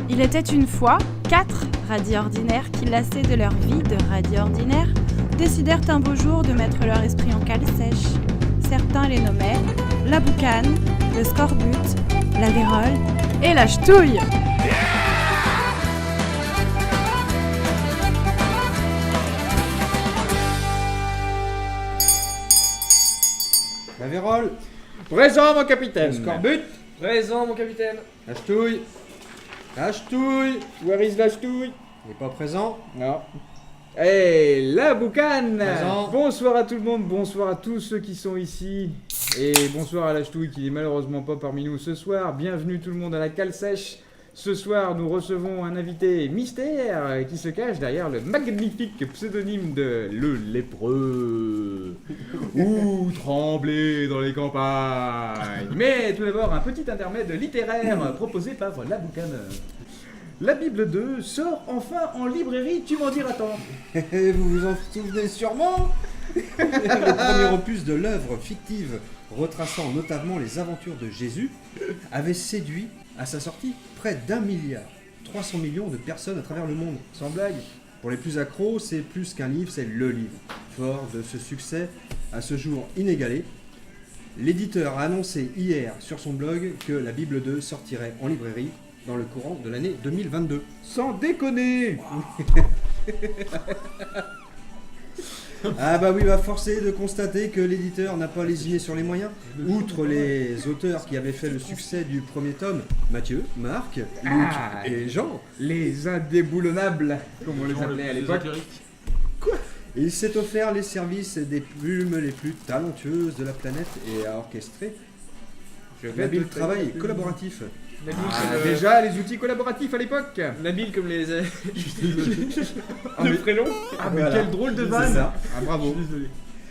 Il était une fois 4 radis ordinaires qui, lassés de leur vie de radis ordinaires, décidèrent un beau jour de mettre leur esprit en cale sèche. Certains les nommaient la boucane, le scorbut, la vérole et la ch'touille. La vérole. Présent, mon capitaine. Le scorbut. Présent, mon capitaine. La ch'touille. La ch'touille. Where is la ch'touille? Il n'est pas présent. Non. Hey, la boucane. Présent. Bonsoir à tout le monde, bonsoir à tous ceux qui sont ici. Et bonsoir à la ch'touille qui n'est malheureusement pas parmi nous ce soir. Bienvenue tout le monde à la cale sèche. Ce soir, nous recevons un invité mystère qui se cache derrière le magnifique pseudonyme de Le Lépreux. Ou Trembler dans les campagnes. Mais tout d'abord, un petit intermède littéraire proposé par la boucane. La Bible 2 sort enfin en librairie, tu m'en diras tant. Vous vous en souvenez sûrement. Le premier opus de l'œuvre fictive retraçant notamment les aventures de Jésus avait séduit à sa sortie près d'1,3 milliard de personnes à travers le monde. Sans blague. Pour les plus accros, c'est plus qu'un livre, c'est le livre. Fort de ce succès à ce jour inégalé, l'éditeur a annoncé hier sur son blog que la Bible 2 sortirait en librairie dans le courant de l'année 2022. Sans déconner. Ah bah oui, va forcer de constater que l'éditeur n'a pas lésiné sur les moyens. Outre les auteurs qui avaient fait le succès du premier tome, Matthieu, Marc, Luc et Jean, Les indéboulonnables, comme on les appelait à l'époque. il s'est offert les services des plumes les plus talentueuses de la planète et a orchestré l'habile travail collaboratif. Déjà, les outils collaboratifs à l'époque. Nabil comme les... Ah, mais- le prénom. Ah, mais Voilà. quel drôle de C'est vanne. ça. Ah, bravo. Désolé.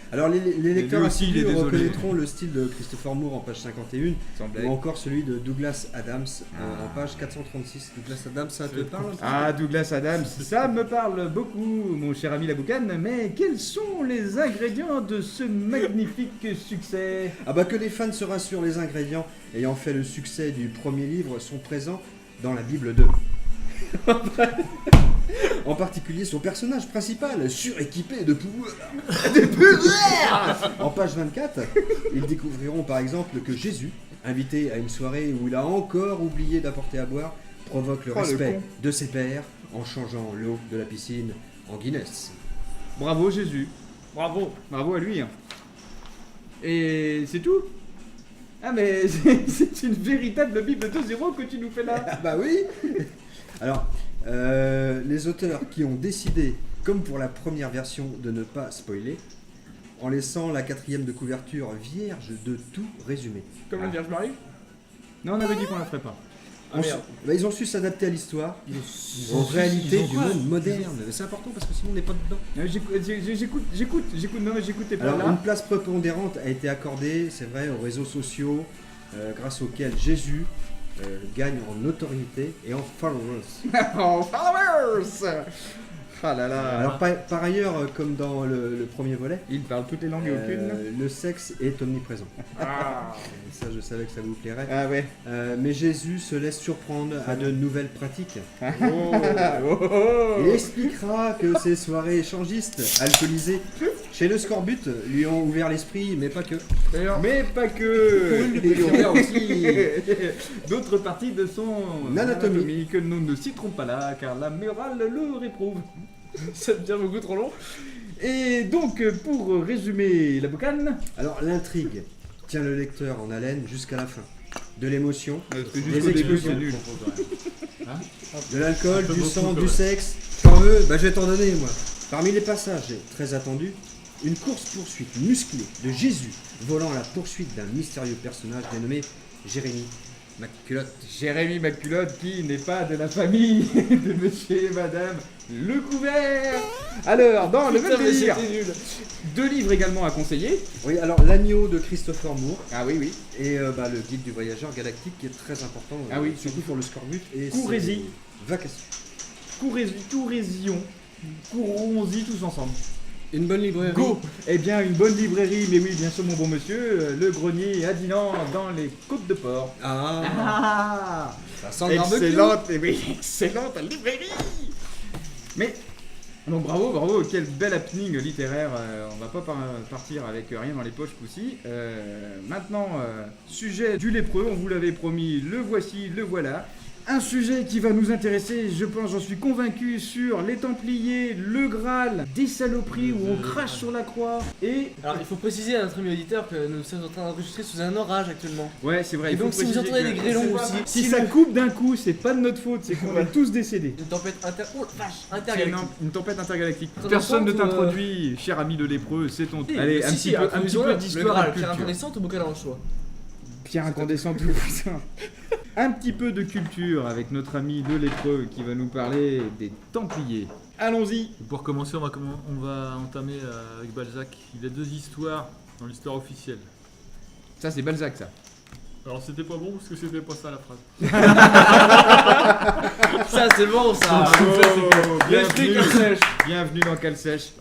Alors les lecteurs lui aussi, il est assidus désolé. reconnaîtront le style de Christopher Moore en page 51 Sans blague. ou encore celui de Douglas Adams en page 436. Douglas Adams, ça te parle? Ah, Douglas Adams, ça me parle beaucoup, mon cher ami la boucane, mais quels sont les ingrédients de ce magnifique succès? Ah bah que les fans se rassurent, les ingrédients ayant fait le succès du premier livre sont présents dans la Bible 2. En particulier son personnage principal, suréquipé de pouvoirs. En page 24, ils découvriront par exemple que Jésus, invité à une soirée où il a encore oublié d'apporter à boire, provoque le Oh, le respect con. de ses pairs en changeant l'eau de la piscine en Guinness. Bravo Jésus, Bravo. bravo à lui. Et c'est tout? Ah mais c'est une véritable Bible 2.0 que tu nous fais là. Ah bah oui. Alors, les auteurs qui ont décidé, comme pour la première version, de ne pas spoiler, en laissant la 4e de couverture vierge de tout résumé. Comme la Vierge Marie. Non, on avait dit qu'on la ferait pas. Ah merde. Ils ont su s'adapter à l'histoire, aux réalités du monde moderne. C'est important parce que sinon on n'est pas dedans. J'écoute, non mais j'écoutais pas Alors, là. une place prépondérante a été accordée, c'est vrai, aux réseaux sociaux, grâce auxquels Jésus gagne en notoriété et en followers. Oh, followers. Ah là là. Alors, par ailleurs, comme dans le premier volet, Il parle toutes les langues et aucune. le sexe est omniprésent. Ah. Et ça, je savais que ça vous plairait. Ah ouais. Mais Jésus se laisse surprendre à de nouvelles pratiques. Oh. Il expliquera que ces soirées échangistes, alcoolisées, chez le Scorbut, lui ont ouvert l'esprit, mais pas que. D'ailleurs, Mais pas que. Il lui ont ouvert aussi D'autres parties de son Anatomie. que nous ne citerons pas là, car la morale le réprouve. ça devient beaucoup trop long. Et donc, pour résumer la boucane, Alors, l'intrigue tient le lecteur en haleine jusqu'à la fin. De l'émotion, parce que Des jusqu'au début explosions. c'est nul. de l'alcool, Un peu du beaucoup, sang, quand du même. sexe. T'en veux? Bah, je vais t'en donner, moi. Parmi les passages très attendus, une course-poursuite musclée de Jésus volant à la poursuite d'un mystérieux personnage dénommé Jérémie McCulloch. Jérémy McCulloch qui n'est pas de la famille de monsieur et madame Le Couvert. Alors, dans le Putain, même mais délire, c'était nul. 2 livres également à conseiller. Oui, alors l'agneau de Christopher Moore Ah oui, oui. et le guide du voyageur galactique qui est très important, Ah oui, surtout pour le Scorbut et Courez-y. ses vacations. Courons-y tous ensemble. Une bonne librairie. Go. Eh bien, une bonne librairie, mais oui, bien sûr, mon bon monsieur, le grenier à Dinan dans les Côtes de Port. Ah, ça sent le barbecue. Excellente, et oui, excellente librairie. Mais donc bravo, quel bel happening littéraire. On va pas partir avec rien dans les poches aussi. Maintenant, sujet du lépreux, on vous l'avait promis, le voici, le voilà. Un sujet qui va nous intéresser, je pense, j'en suis convaincu, sur les Templiers, le Graal, des saloperies où on crache sur la croix et... Alors, il faut préciser à notre ami auditeur que nous sommes en train d'enregistrer sous un orage actuellement. Ouais, c'est vrai. Et il faut donc, si vous préciser entendez que- des grêlons aussi, Si ça coupe d'un coup, c'est pas de notre faute, c'est qu'on est tous décédés. une tempête oh, vache, C'est intergalactique. une tempête intergalactique. T'en as Personne ne compte ou, t'introduit, cher ami de lépreux, c'est ton... Si, Allez, si, un si, petit peu introduisons-le. Le d'histoire Graal, de pierre culture. incandescente ou bocal en choix? Pierre incandescent, tout ça. Un petit peu de culture avec notre ami le lépreux qui va nous parler des Templiers. Allons-y. Pour commencer, on va entamer avec Balzac. Il y a 2 histoires dans l'histoire officielle. Ça, c'est Balzac, ça. Alors c'était pas bon parce que c'était pas ça la phrase. Ça, c'est bon, ça. L'esprit qui sèche. Bienvenue dans Calsèche.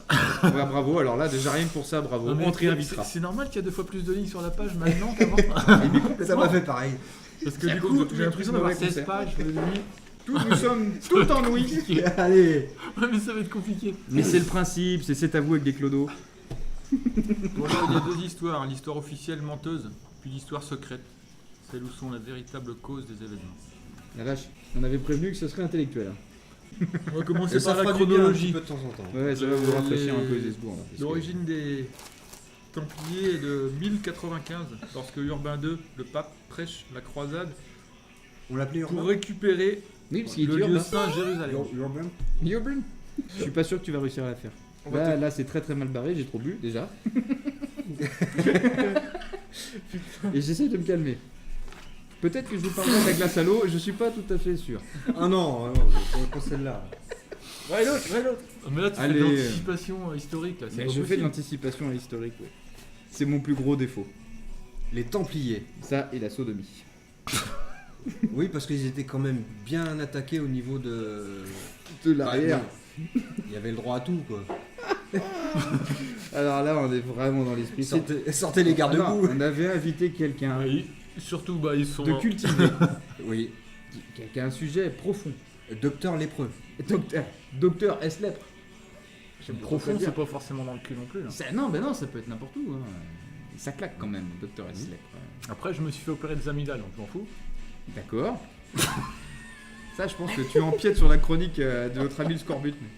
Ouais, bravo, alors là, déjà rien que pour ça, bravo. Non, mais On te réinvitera. c'est normal qu'il y a 2 fois plus de lignes sur la page maintenant qu'avant. Ça m'a fait pareil. Parce que C'est à du cause coup, de tous j'ai les l'impression trucs d'avoir mauvais 16 concerts. pages. Je me dis, Nous sommes tout en ouïe. Allez. ouais, mais ça va être compliqué. Mais c'est le principe, c'est à vous avec des clodos. Bon, là, il y a 2 histoires. L'histoire officielle menteuse, puis l'histoire secrète. Celle où sont la véritable cause des événements. La vache, on avait prévenu que ce serait intellectuel. Hein. On va commencer Et ça par la fera du bien un chronologie. petit peu de temps en temps. Ouais, ça va vous rafraîchir un peu les esbours. là, parce que- L'origine des Templiers est de 1095, lorsque Urbain II, le pape, prêche la croisade On l'appelait pour Urbain. récupérer Oui, parce qu'il le est lieu urbain. saint Jérusalem. Urbain. Urban. Je suis pas sûr que tu vas réussir à la faire. On va Là, c'est très très mal barré, j'ai trop bu déjà. Et j'essaie de me calmer. Peut-être que je vous parlerai de la glace à l'eau, je suis pas tout à fait sûr. Ah non, pas celle-là. Ouais, l'autre, ouais, l'autre. Mais là, tu Allez. fais de l'anticipation historique. Là, c'est Mais pas je fais de possible. l'anticipation historique, ouais. C'est mon plus gros défaut. Les Templiers. Ça et la sodomie. Oui, parce qu'ils étaient quand même bien attaqués au niveau de... De l'arrière. Il y avait le droit à tout, quoi. Alors là, on est vraiment dans l'esprit. Sortez les Ah non, garde-boue. on avait invité quelqu'un Ouais, surtout, bah, ils sont. de cultivé, Oui. qui a un sujet profond. Docteur lépreux. Docteur S. Lèpre. Profond, c'est pas forcément dans le cul non plus. Là. Non, ben non, ça peut être n'importe où. Hein. Ça claque quand même, Docteur S. Lèpre. Après, je me suis fait opérer des amygdales, donc je m'en fous. D'accord. Ça, je pense que tu empiètes sur la chronique de notre ami le Scorbut. mais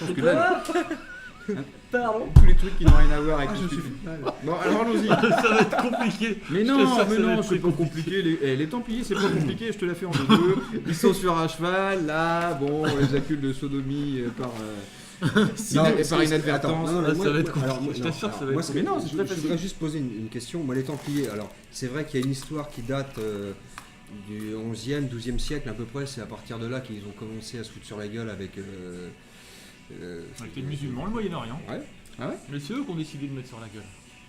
Je pense que là, Pardon. tous les trucs qui n'ont rien à voir avec le stupide. Bon, alors allons-y. Ça va être compliqué. Mais Je non, te sens que mais ça va non, être c'est très pas compliqué. Les Templiers, c'est pas compliqué, je te la fais en deux. Ils sont sur un cheval, là, bon, ils acculent de sodomie par inadvertance. Attends, Ah, ça moi- va être moi- alors, compliqué. Je non, t'assure que ça va moi, être ce compliqué. Mais non, c'est très je facile. voudrais juste poser une question. Moi, les Templiers, alors, c'est vrai qu'il y a une histoire qui date du 11e, 12e siècle à peu près. C'est à partir de là qu'ils ont commencé à se foutre sur la gueule avec... Avec les musulmans, le Moyen-Orient. Ouais. Ah ouais. Mais c'est eux qui ont décidé de mettre sur la gueule.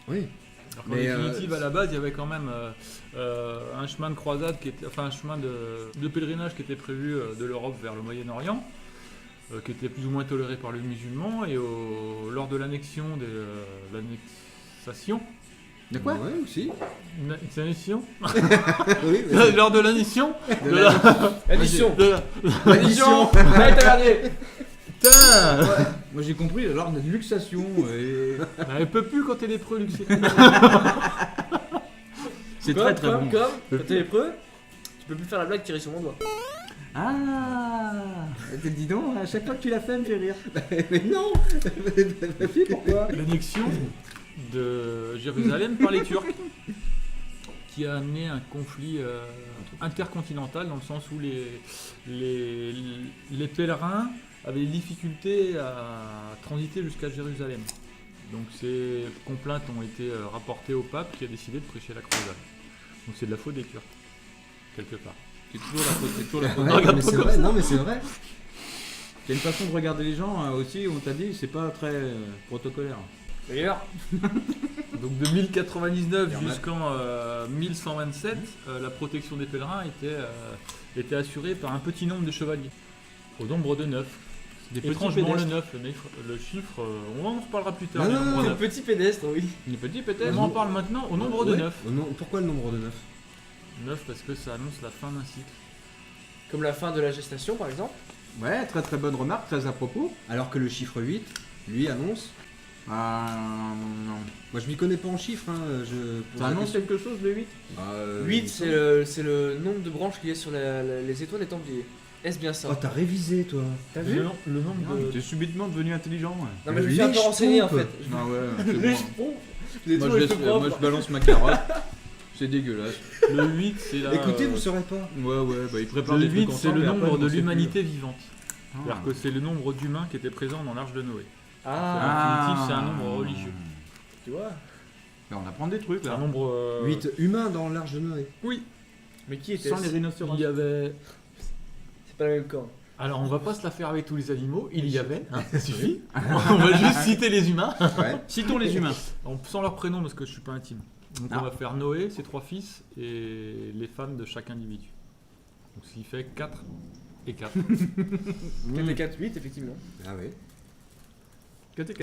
Oui. Alors qu'en Mais, définitive, à la base, il y avait quand même un chemin de croisade, enfin un chemin de pèlerinage qui était prévu de l'Europe vers le Moyen-Orient, qui était plus ou moins toléré par les musulmans, et lors de l'annexion, l'annexation, De quoi Ouais, aussi. l'annexion Oui, mais- lors de l'annexion, De de la- Addition. de Addition. Allez, t'as gardé. Putain Moi j'ai compris, alors de luxation et... Elle peut plus quand elle est preux, Lucie. C'est très très bon. Comme, quand t'es lépreux, tu peux plus faire la blague tirée sur mon doigt. Ah dis donc, à chaque fois que tu la fais, elle me fait rire. Mais non. Pourquoi L'annexion de Jérusalem par les Turcs, qui a amené un conflit intercontinental dans le sens où les pèlerins avaient des difficultés à transiter jusqu'à Jérusalem. Donc ces complaintes ont été rapportées au pape qui a décidé de prêcher la croisade. Donc c'est de la faute des Turcs, quelque part. C'est toujours la faute, c'est toujours la faute. Ouais, regarde mais pas c'est comme vrai. Non, mais c'est vrai. C'est une façon de regarder les gens aussi, on t'a dit, c'est pas très protocolaire. D'ailleurs, Donc de 1099 jusqu'en 1127, la protection des pèlerins était assurée par un petit nombre de chevaliers, au nombre de 9. Des petits Étrangement, le pédestres. 9, le chiffre, on en reparlera plus tard. Non, du non, nombre non, 9. Petit pédestre, oui. Des petits On pédestres. en parle maintenant au nombre de Ouais. 9. Pourquoi le nombre de 9? 9 parce que ça annonce la fin d'un cycle. Comme la fin de la gestation, par exemple. Ouais, très très bonne remarque, très à propos. Alors que le chiffre 8, lui, annonce... Ah non. Moi, je m'y connais pas en chiffres. Hein. Ça annonce quelque chose le 8? 8, c'est le nombre de branches qu'il y a sur les étoiles des Templiers. Est-ce bien ça? Oh, t'as révisé, toi. T'as vu? Le nombre de. T'es subitement devenu intelligent. Ouais. Non, mais je me suis un peu renseigné en fait. Ah ouais, c'est Les bon. jetons, je les ai Moi, toujours je les laisse- plus propres. moi, je balance ma carotte. C'est dégueulasse. Le 8, c'est la. Écoutez, vous saurez pas. Ouais, bah il prépare Le des trucs 8, c'est ensemble le et après, nombre on de sait l'humanité vivante. plus. C'est-à-dire que c'est le nombre d'humains qui étaient présents dans l'arche de Noé. Ah, définitive, c'est un nombre religieux. tu vois. Bah, on apprend des trucs C'est un là. nombre. 8 humains dans l'arche de Noé. Oui. Mais qui était Sans les rhinocéros. Il y avait. C'est pas le même camp. Alors, on va pas se la faire avec tous les animaux. Il y avait. Hein, ça suffit. On va juste citer les humains. Ouais. Citons les humains. Sans leur prénom parce que je suis pas intime. Donc Ah. on va faire Noé, ses 3 fils et les femmes de chaque individu. Donc ce qui fait 4 et 4. 4 et 4, 8, effectivement. Ah oui.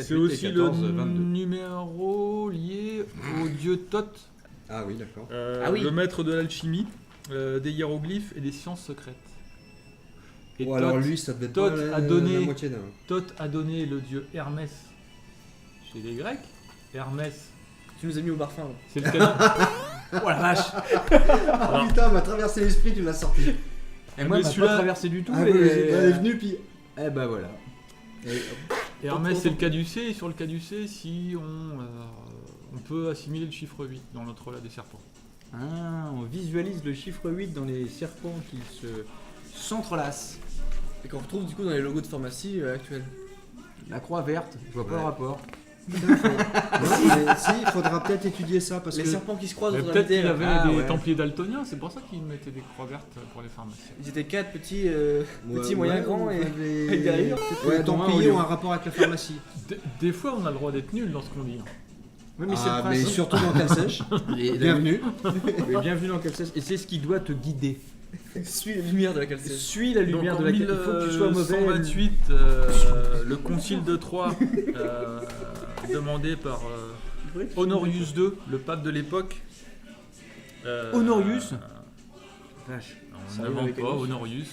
C'est aussi le numéro lié au dieu Thoth, Ah oui, d'accord. Ah oui. le maître de l'alchimie, des hiéroglyphes et des sciences secrètes. Et Bon, alors Thoth, lui, ça devait être Thoth pas a donné- la moitié d'un. Thoth a donné le dieu Hermès chez les Grecs. Hermès, Tu nous as mis au parfum là. c'est le canon. Oh la vache. Ah putain, m'a traversé l'esprit, tu l'as sorti. Et moi, Mais m'a celui-là- pas traversé du tout. Ah et... oui, elle est venue, puis. Eh bah voilà. Hermès, c'est le caducée, et sur le caducée, si on peut assimiler le chiffre 8 dans notre là des serpents. Ah, on visualise le chiffre 8 dans les serpents qui s'entrelacent. Et qu'on retrouve du coup dans les logos de pharmacie actuels. La croix verte, je vois pas Ouais. le rapport. Mais si, il faudra peut-être étudier ça parce Les que. serpents qui se croisent Mais autour peut-être d'un qu'il y thé, là. avait Ah, des ouais. templiers daltoniens, c'est pour ça qu'ils mettaient des croix vertes pour les pharmaciens. Ils étaient 4 petits, Ouais, petits moyens, ouais, grands et. les- avec des rayures. Ouais, Les Templiers Templiers ont un rapport avec la pharmacie. Des fois, on a le droit d'être nul dans ce qu'on dit. Oui, mais c'est le Ah, mais principe. surtout dans Calsèche. Bienvenue. Mais bienvenue dans Calcès. Et c'est ce qui doit te guider. Suis les lumières de la calcèche. Suis la lumière Donc, de en la Il faut que tu sois mauvais. 1128, le concile de Troyes, demandé par Honorius II, le pape de l'époque. Honorius Vache. On Ça arrive n'invente avec pas, Honorius. Honorius.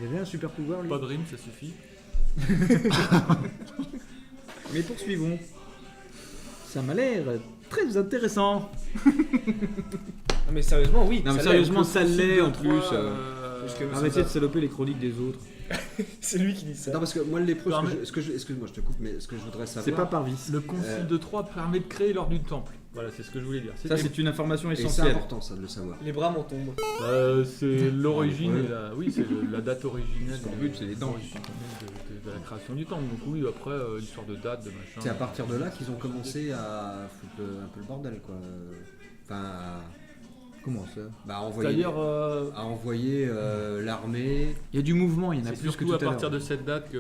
Il avait un super pouvoir lui. Pas de rime, ça suffit. Mais poursuivons. Ça m'a l'air très intéressant. Non mais sérieusement, oui. Non, mais ça sérieusement, l'est. ça l'est en plus. Jusque- Arrêtez de saloper les chroniques des autres. C'est lui qui dit ça. Non, parce que moi, le lépreux, Non, mais- excuse-moi, je te coupe, mais ce que je voudrais savoir. C'est pas par vice. Le concile de Troyes permet de créer l'ordre du temple. Voilà, c'est ce que je voulais dire. Ça, c'est une information Et c'est essentielle. important, ça, de le savoir. Les bras m'en tombent. C'est l'origine Ouais. et la... Oui, c'est la date originelle. Son but, c'est les dents. De la création du temple. Donc oui, après, l'histoire de date, de machin. C'est à partir de là qu'ils ont commencé à foutre un peu le bordel, quoi. Enfin, Comment ça à envoyer, C'est-à-dire, à envoyer l'armée. Il y a du mouvement, il y en a c'est plus que surtout tout à à l'heure. partir de cette date que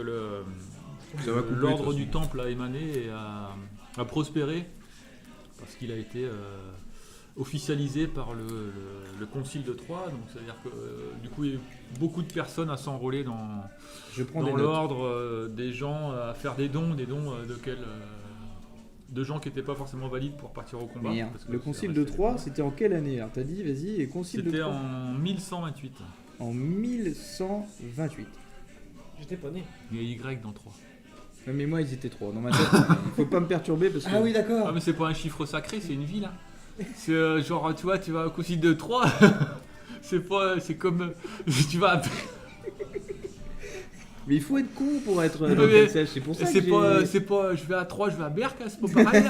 Ça va couper, de l'ordre toute du façon. temple a émané et a prospéré parce qu'il a été officialisé par le concile de Troyes. Donc c'est-à-dire que du coup il y a eu beaucoup de personnes à s'enrôler Je prends des dans notes. l'ordre, des gens à faire des dons de gens qui n'étaient pas forcément valides pour partir au combat. Merde. parce que Le c'est concile resté de des Troyes, combats. c'était en quelle année? Alors t'as dit, vas-y, les conciles de C'était Troyes. en 1128. En 1128. J'étais pas né. Il y a Y dans 3. Ouais, mais moi, ils étaient trois. Dans ma tête, il faut pas me perturber parce que. Ah oui, d'accord. Ah mais c'est pas un chiffre sacré, c'est une ville. Hein. C'est genre tu vois, tu vas au concile de 3. c'est comme tu vas. Mais il faut être con pour être Mais- dans quelle sèche. C'est pour ça C'est que j'ai- pas, je vais à 3, je vais à Berck, hein, c'est pas pareil.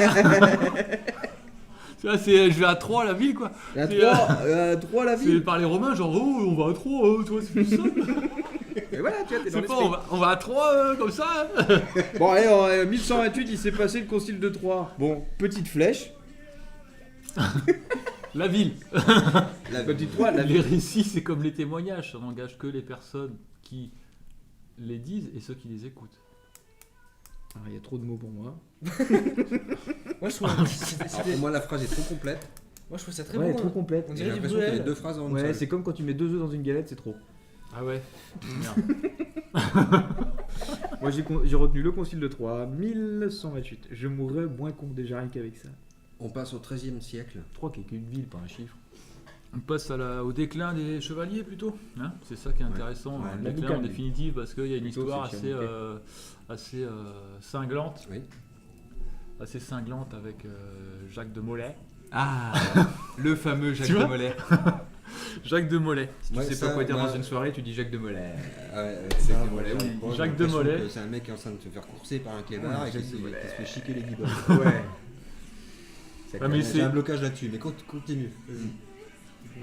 Tu vois, c'est je vais à 3 la ville quoi. À c'est, 3 la C'est ville. par les Romains genre oh on va à 3, tu vois c'est plus simple. Et voilà, tu vois, t'es dans C'est pas l'esprit. on va à 3 comme ça. Hein. Bon, allez, en 1128, il s'est passé le concile de Troyes. Bon, petite flèche. La ville. La Petite Troyes, la Les ville. récits c'est comme les témoignages, ça n'engage que les personnes qui les disent et ceux qui les écoutent. Ah, il y a trop de mots pour moi. Moi je trouve, Alors, pour moi, la phrase est trop complète. moi, je trouve ça très Ouais, bon. trop hein. complète. On J'ai dirait du l'impression qu'il y a Bruel. 2 phrases en une Ouais, seule. c'est comme quand tu mets 2 œufs dans une galette, c'est trop. Ah ouais. Merde. Moi j'ai retenu le concile de Troyes, 1128. Je mourrais moins con déjà rien qu'avec ça. On passe au XIIIe siècle. Troyes qui est qu'une ville, pas un chiffre. On passe au déclin des chevaliers plutôt. Hein, c'est ça qui est intéressant, Ouais, le la déclin en boucane. définitive, parce qu'il y a une Plutôt, histoire c'est assez cinglante. Oui. Assez cinglante avec Jacques de Molay. Ah, le fameux Jacques Tu vois de Molay. Jacques de Molay. Si tu Ouais, sais ça, pas quoi dire moi- dans une soirée, tu dis Jacques de Molay. C'est Jacques de Molay, oui. Jacques de Molay. C'est un mec qui est en train de se faire courser par un clébard Ouais, et qui Jacques se de Molay. qui se fait chiquer les guibolles. Ouais. Ah, mais J'ai c'est- un blocage là-dessus, mais continue.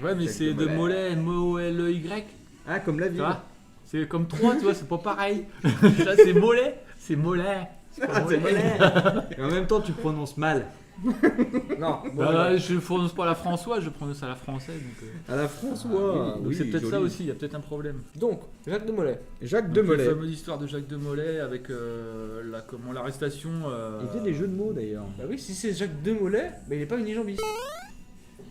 Ouais, mais Jacques c'est de de Molay. Molay, M-O-L-E-Y. Ah, comme la Tu ville. vois, c'est comme 3, tu vois, c'est pas pareil. Là, c'est Molay, c'est Molay. C'est pas Ah, c'est Molay. Molay. Et en même temps, tu prononces mal. Non, Bah, je prononce pas la François, je prononce à la française. À la François. Donc c'est peut-être ça aussi, il y a peut-être un problème. Donc, Jacques de Molay. Jacques de Donc, Molay. la fameuse histoire de Jacques de Molay avec l'arrestation. Il fait des jeux de mots d'ailleurs. Bah oui, si c'est Jacques de Molay, mais il est pas unijambiste,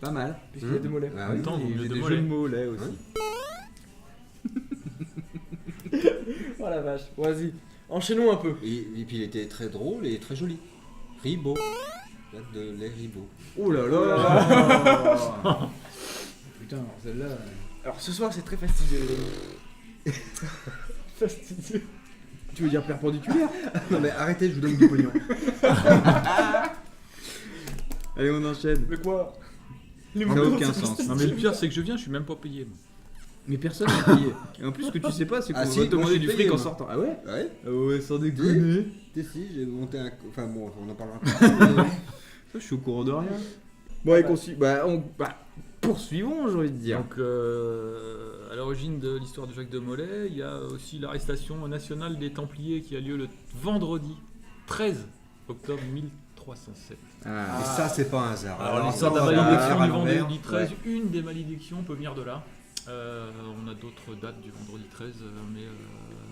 Pas mal. puisqu'il y a deux mollets. Ah En oui. même temps, il il y a fait des des mollets. jeux de mots là aussi. Oh la vache. Bon, vas-y, enchaînons un peu. Et puis il était très drôle et très joli. Ribot. Jacques de les Ribot. Oh là là. Putain, celle-là. Alors ce soir, c'est très fastidieux. Fastidieux. Tu veux dire perpendiculaire? Non mais arrêtez, je vous donne du pognon. Allez, on enchaîne. Mais quoi? Ça n'a aucun sens. Non, mais le pire, c'est que je viens, je suis même pas payé. moi. Mais personne n'a payé. Et en plus, ce que tu sais pas, c'est qu'on Ah va si, te moi, demander je suis du payé, fric en moi. sortant. Ah ouais? Ouais. Ah ouais, sans déconner. Si, j'ai monté un. Enfin bon, on en parlera plus tard. mais- Je suis au courant de rien. Bon, et poursuivons, j'ai envie de dire. Donc, à l'origine de l'histoire de Jacques de Molay, il y a aussi l'arrestation nationale des Templiers qui a lieu le vendredi 13 octobre 1307. Ah. Et ça, c'est pas un hasard. Alors, l'histoire de la ça, on va malédiction faire du à l'envers. vendredi 13, Ouais. une des malédictions peut venir de là. On a d'autres dates du vendredi 13, mais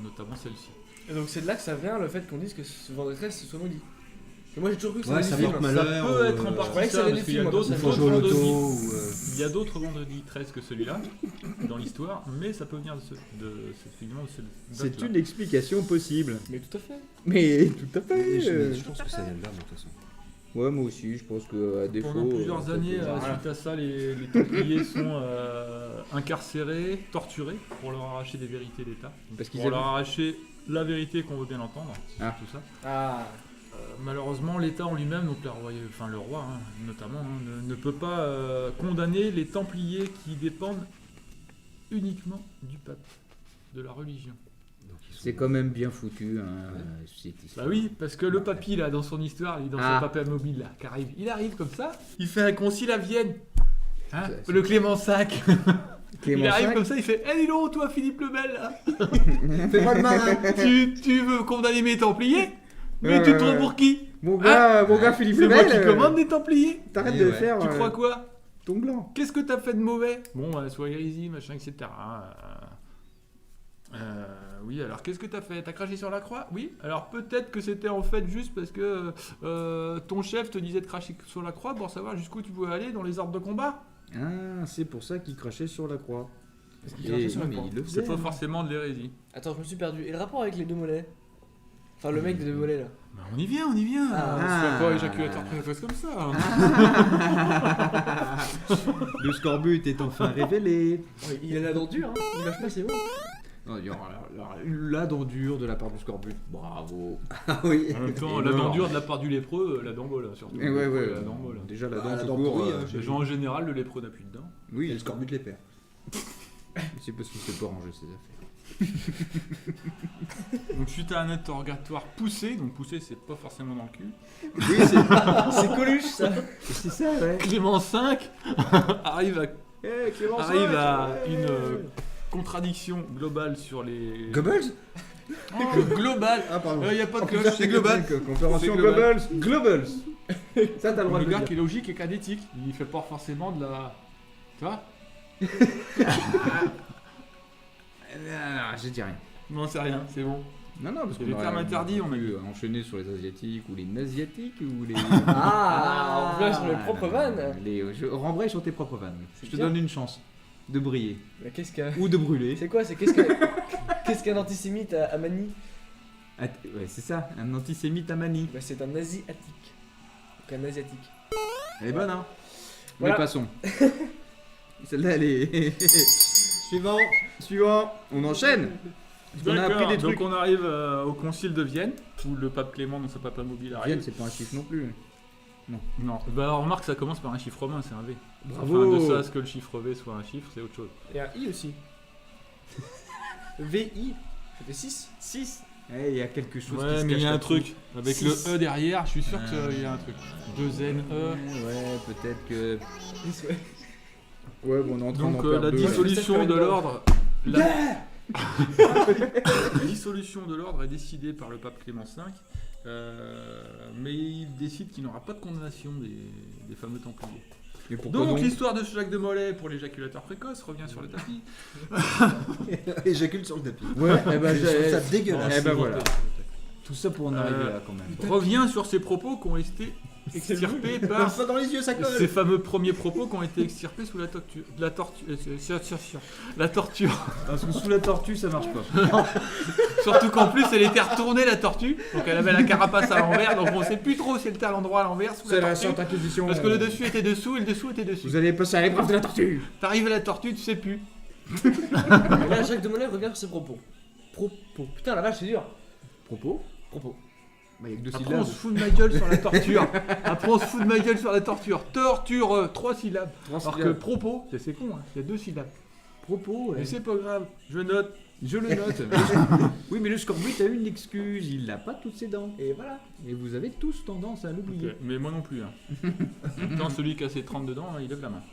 notamment celle-ci. Et donc c'est de là que ça vient le fait qu'on dise que ce vendredi 13 ce soit maudit. Et moi j'ai toujours cru que Ouais, c'était ça des porte films. malheur. Ça peut être en je partie croyais que ça ça, venait parce des qu'il y a films, d'autres moi, Il faut jouer au loto vendredis. ou. Il y a d'autres vendredis 13 que celui-là dans l'histoire, mais ça peut venir effectivement de cette C'est date-là. une explication possible. Mais tout à fait. Mais tout à fait. Mais je pense que ça vient de là, moi, de toute façon. Ouais, moi aussi, je pense que à défaut. Pendant plusieurs ça années, peut- suite à ça, les Templiers sont incarcérés, torturés pour leur arracher des vérités d'État. Parce qu'ils Pour leur avaient- arracher la vérité qu'on veut bien entendre, c'est Ah. tout ça. Ah. Malheureusement, l'État en lui-même, donc le roi hein, notamment, hein, ne peut pas condamner les Templiers qui dépendent uniquement du pape, de la religion. Donc, ils sont- C'est quand même bien foutu, hein, Ouais. cette Bah histoire. oui, parce que le papy là, dans son histoire, il est dans Ah. son papy mobile là, qui arrive. Il arrive comme ça, il fait un concile à Vienne. Hein, C'est- le Clément V. Clément Il arrive V, comme ça, il fait Eh dis donc, toi Philippe le Bel là, Fais-moi le marin. tu veux condamner mes Templiers? Mais Ouais, tu ouais, te prends ouais. pour qui? Mon gars Philippe C'est moi Lebel, qui commande les Templiers. T'arrêtes Eh de ouais. faire Tu crois quoi? ton blanc. Qu'est-ce que t'as fait de mauvais? Bon, sois hérésie, machin, etc. Oui, alors qu'est-ce que t'as fait? T'as craché sur la croix? Oui. Alors peut-être que c'était en fait juste parce que ton chef te disait de cracher sur la croix pour savoir jusqu'où tu pouvais aller dans les ordres de combat. Ah, c'est pour ça qu'il crachait sur la croix. Parce qu'il Et crachait sur non, la mais croix. il le C'est faisait. pas hein. forcément de l'hérésie. Attends, je me suis perdu. Et le rapport avec les deux mollets? Enfin, le mec des deux mollets là. Bah, on y vient, on y vient. Ah. On se fait pas éjaculateur précoce comme ça. hein. Le scorbut est enfin révélé. Ouais, il a la dent dure, hein. Il lâche pas, c'est bon. Non, il y aura la dent dure de la part du scorbut. Bravo. Ah oui. En même temps, Et la dent mort. dure de la part du lépreux, la dent molle hein, surtout. Et ouais, La dent molle. Déjà la Ah, dent la tout dent court. pourrie, hein, Les gens en général, le lépreux n'a plus de dents. Et Oui, le scorbut les perd. c'est parce qu'il sait pas ranger ses affaires. Donc suite à un interrogatoire poussé, donc poussé c'est pas forcément dans le cul, Oui, c'est C'est Coluche ça. c'est ça, ouais. Clément V arrive à Clément arrive V, à ouais. une contradiction globale sur les... Goebbels Global. Ah, pardon. Il n'y a pas de cloche, c'est global. Comparaison C'est global. Goebbels. Ça, t'as le droit de Le le gars dire. qui est logique et qui a d'éthique. Il fait pas forcément de la... Tu vois? Ah, je dis rien. Non, c'est rien, c'est bon. Non, non, parce Il y a que des termes interdits, on a pu enchaîner sur les asiatiques ou les nasiatiques ou les. Ah, on revient sur les propres vannes. Je rembraye sur tes propres vannes. C'est Je te bien. donne une chance de briller Mais qu'est-ce qu'un. ou de brûler. C'est quoi? Qu'est-ce qu'un antisémite à Manille? Ouais, c'est ça, un antisémite à Mani. Bah, c'est un asiatique. Donc un asiatique. Elle est bonne, hein. Voilà. Mais passons. Celle-là, elle est. Suivant. On enchaîne. Parce qu'on a appris des trucs. Donc on arrive au concile de Vienne, où le pape Clément dans ce papa mobile arrive. Vienne, c'est pas un chiffre non plus. Non, bah on remarque que ça commence par un chiffre romain, c'est un V. Bravo. Enfin, de ça à ce que le chiffre V soit un chiffre, c'est autre chose. Et un I aussi. VI. Ça fait 6. 6. Il y a quelque chose qui Ouais, se mais il y cache a un là-dessous. truc. Avec Six. le E derrière, je suis sûr qu'il y a un truc. 2 N, E. Ouais, peut-être que. Ouais, bon, on est en train Donc d'en perdre la deux, dissolution de là. l'ordre. La dissolution de l'ordre est décidée par le pape Clément V, mais il décide qu'il n'aura pas de condamnation des fameux Templiers. Mais pourquoi Donc donc l'histoire de Jacques de Molay pour l'éjaculateur précoce revient sur le tapis. Éjacule sur le tapis. Ouais, eh ben, Je trouve ça dégueulasse. Eh ben voilà. Tout ça pour en arriver là quand même. Revient sur ces propos qui ont été extirpés par Pas dans les yeux, ça colle. ces fameux premiers propos qui ont été extirpés sous la torture. La torture. Parce que sous la tortue, ça marche pas. Surtout qu'en plus elle était retournée la tortue, donc elle avait la carapace à l'envers, donc on sait plus trop si elle était à l'endroit à l'envers sous C'est la la tortue. Sainte Inquisition. Parce que le dessus était dessous et le dessous était dessus. Vous allez passer à l'épreuve de la tortue. T'arrives à la tortue, tu sais plus. Et là, Jacques de Molay revient sur ses propos. Propos. Putain, la vache, c'est dur. Propos. Propos. Bah, il y a que deux Après syllabes. on se fout de ma gueule sur la torture. Après on se fout de ma gueule sur la torture. Torture, 3 syllabes. Alors que propos, c'est con, hein. Il y a 2 syllabes. Propos, Mais c'est pas grave, je note. je le note. Oui, mais le scorbut a une excuse, il n'a pas toutes ses dents. Et voilà. Et vous avez tous tendance à l'oublier. Ok, mais moi non plus. Hein. Quand celui qui a ses 32 dents, il lève la main.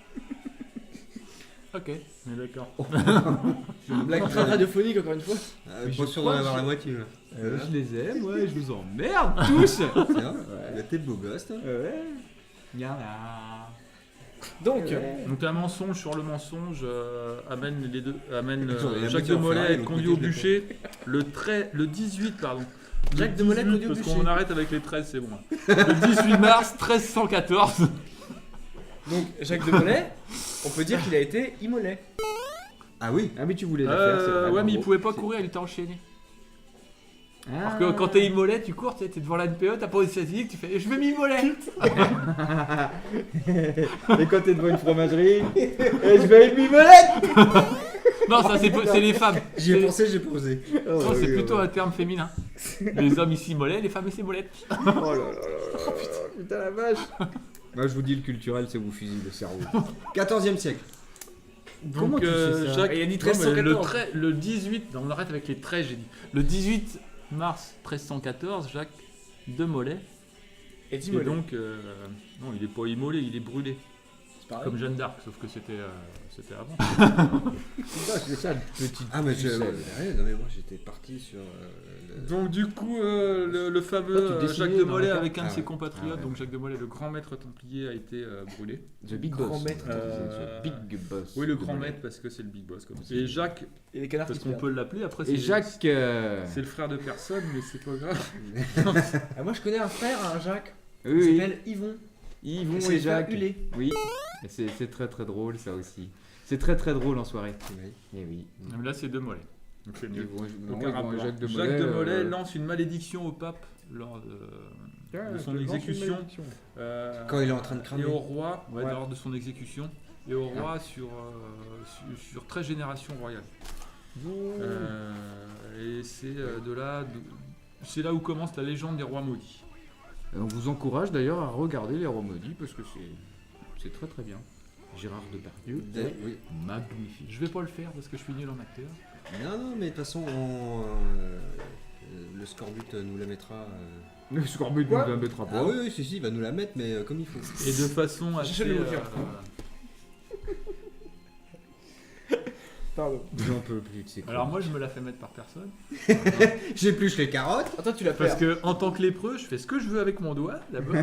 Ok, on est d'accord. Blague très radiophonique, encore une fois. Pas sûr d'en avoir la moitié. Là. Je les aime, ouais, je vous emmerde tous. Tiens, là, t'es beau gosse, toi. Ouais. Y'a Donc, Donc un mensonge sur le mensonge amène Attends, il a Jacques mis de en Molay à ferraille, être l'autre conduit côté au de la bûcher le 18 pardon. Jacques Le de Molay 18, conduit au parce bûcher. qu'on arrête avec les 13 c'est bon. Hein. Le 18 mars 1314. donc Jacques de Molay, on peut dire qu'il a été immolé. Ah oui. Ah, mais tu voulais la faire, c'est vrai. Ouais mais il bravo. pouvait pas C'est- courir, il était enchaîné. Ah. Alors que quand t'es immolé, tu cours, t'es devant la NPE, t'as pas aussi tu fais je vais m'immoler. Et quand t'es devant une fromagerie, je vais m'immoler. Non ça c'est les femmes. J'y ai C'est- pensé, j'ai posé. Non, c'est plutôt un terme féminin. Les hommes ils s'immolaient, les femmes ils s'immolaient. Oh là là là là. Putain la vache. Moi je vous dis le culturel c'est vous fusille le cerveau. 14e siècle. Comment Donc tu sais ça Jacques, Il a dit non, mais 1314. le 18, non, on arrête avec les 13 j'ai dit. Le 18 mars 1314, Jacques de Molay, Et et immolé. donc, non il est pas immolé, il est brûlé, C'est pareil. comme Jeanne d'Arc, sauf que c'était avant. Putain, c'est ça le petit. Ah, mais je. pucelle. Ouais, non, mais moi j'étais parti sur. Donc du coup, le fameux Toi, tu dessinais Jacques de dans Molay la avec un carte. de ses Ah ouais. compatriotes, Ah ouais. donc Jacques de Molay, le grand maître templier, a été brûlé. The Big Grand Boss. maître. The Big Boss. Oui, le de grand Molay. maître parce que c'est le big boss comme ça. Et Jacques, Et les canards parce qui qu'on se peut l'appeler, après Et c'est Jacques. c'est le frère de personne, mais c'est pas grave. Ah, moi je connais un frère, un Jacques, Oui, qui oui. s'appelle Yvon. Yvon c'est et Jacques. Hulé. Oui. Et c'est très très drôle ça aussi. C'est très très drôle en soirée. Oui. Et oui. Mais là c'est de Molay. Donc c'est mieux. Yvon, non, Aucun Yvon et rapport. Jacques de Jacques Molay. de Molay lance une malédiction au pape lors de son exécution. Quand il est en train de cramer. Et au roi, ouais, Ouais. lors de son exécution, et au roi sur 13 générations royales. Et c'est c'est là où commence la légende des rois maudits. On vous encourage d'ailleurs à regarder Les Rois Maudits parce que c'est très très bien. Gérard Depardieu, Oui. magnifique. Je vais pas le faire parce que je suis nul en acteur. Non, mais de toute façon, le scorbut nous la mettra. Le scorbut ne Quoi la mettra pas. Ah oui, oui, si, il va nous la mettre, mais comme il faut. Et de façon assez. Cherchez le moteur. Pardon. J'en peux plus de ces Alors moi je me la fais mettre par personne. J'épluche les carottes. Attends, tu l'as Parce perdu. que en tant que lépreux, je fais ce que je veux avec mon doigt d'abord.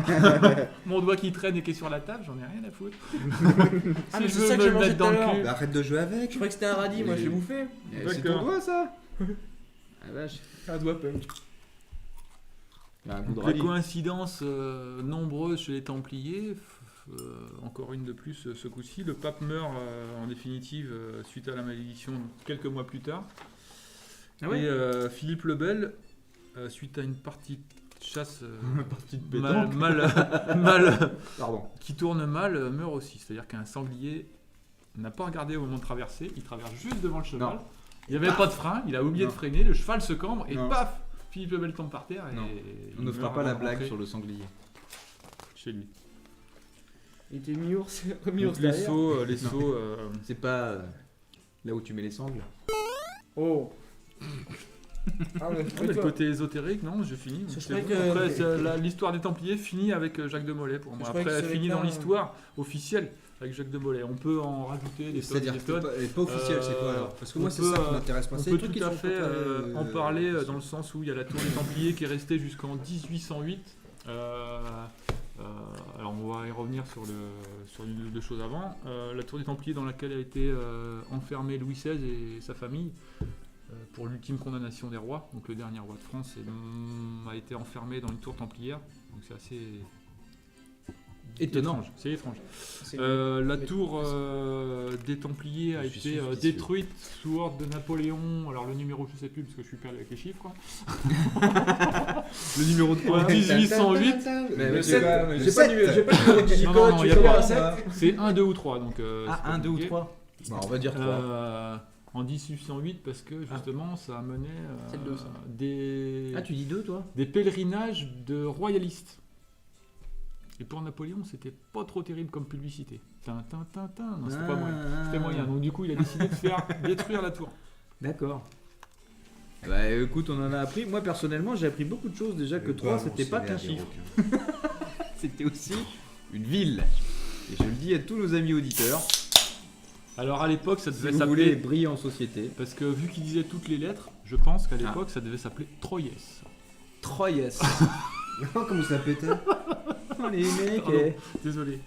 Mon doigt qui traîne et qui est sur la table, j'en ai rien à foutre. Ah, Si mais je c'est veux ça que me j'ai le mangé mettre tout à dans le l'heure. cul. Bah, arrête de jouer avec. Je croyais que c'était un radis, moi j'ai bouffé. C'est ton D'accord. doigt ça. Ah vache. Un doigt punk. Il y a un goût de Les radis. coïncidences nombreuses chez les Templiers. Encore une de plus ce coup-ci. Le pape meurt en définitive suite à la malédiction quelques mois plus tard. Ah ouais. Et Philippe le Bel suite à une partie de chasse Partie de mal, pétanque. mal Pardon. qui tourne mal, meurt aussi. C'est-à-dire qu'un sanglier n'a pas regardé au moment de traverser, il traverse juste devant le cheval. Non. Il n'y avait pas de frein, il a oublié Non. de freiner, le cheval se cambre et Non. paf, Philippe le Bel tombe par terre. Non. Et On il ne fera meurt pas la avant de blague rentrer sur le sanglier. chez lui. Il était mi-ours, Donc, mi-ours les derrière. sauts, C'est pas là où tu mets les sangles. Oh. Ah ouais, Ouais, le côté ésotérique, non, j'ai fini. Je C'est croyais bon. que- Après, l'histoire des Templiers finit avec Jacques de Molay pour moi. Je croyais que Après, ce finit mec-là, dans l'histoire officielle avec Jacques de Molay. On peut en rajouter des tonnes C'est-à-dire des que tonnes. c'est pas officiel, c'est quoi alors? Parce que moi, on c'est peut, ça qui m'intéresse pas. On C'est peut les trucs tout qui à sont fait préparés, en parler dans le sens où il y a la tour des Templiers qui est restée jusqu'en 1808. Alors on va y revenir sur une ou deux choses avant. La tour des Templiers dans laquelle a été enfermé Louis XVI et sa famille pour l'ultime condamnation des rois. Donc le dernier roi de France a été enfermé dans une tour templière. Donc c'est assez Étonnant. étrange. C'est étrange. C'est- La mais- tour des Templiers a Je suis été suspicieux. détruite sous ordre de Napoléon. Alors le numéro je sais plus parce que je suis perdu avec les chiffres. Le numéro de En 1808, Mais Le j'ai sept, pas, le j'ai pas sept. de numéro- j'ai pas de numéro de Non, digicode, non, tu y a fais pas. un sept. c'est 1, 2 ou 3. Donc, c'est Ah, pas 1, 2 ou compliqué. 3. Bon, on va dire 3. En 1808 parce que justement ça a mené C'est le deux, ça. des, Ah, tu dis 2 toi? des pèlerinages de royalistes. Et pour Napoléon, c'était pas trop terrible comme publicité. Tintin, tintin, non, c'était pas moyen. C'était moyen. Donc du coup, il a décidé de faire détruire la tour. D'accord. Bah écoute, on en a appris. Moi personnellement, j'ai appris beaucoup de choses déjà que 3 c'était pas qu'un chiffre. C'était aussi une ville. Et je le dis à tous nos amis auditeurs, Alors à l'époque, ça si devait vous voulez s'appeler. briller en société, Parce que vu qu'il disait toutes les lettres, je pense qu'à l'époque, ça devait s'appeler Troyes. Troyes. Non, comment ça pétait? Les mecs. Pardon. Désolé.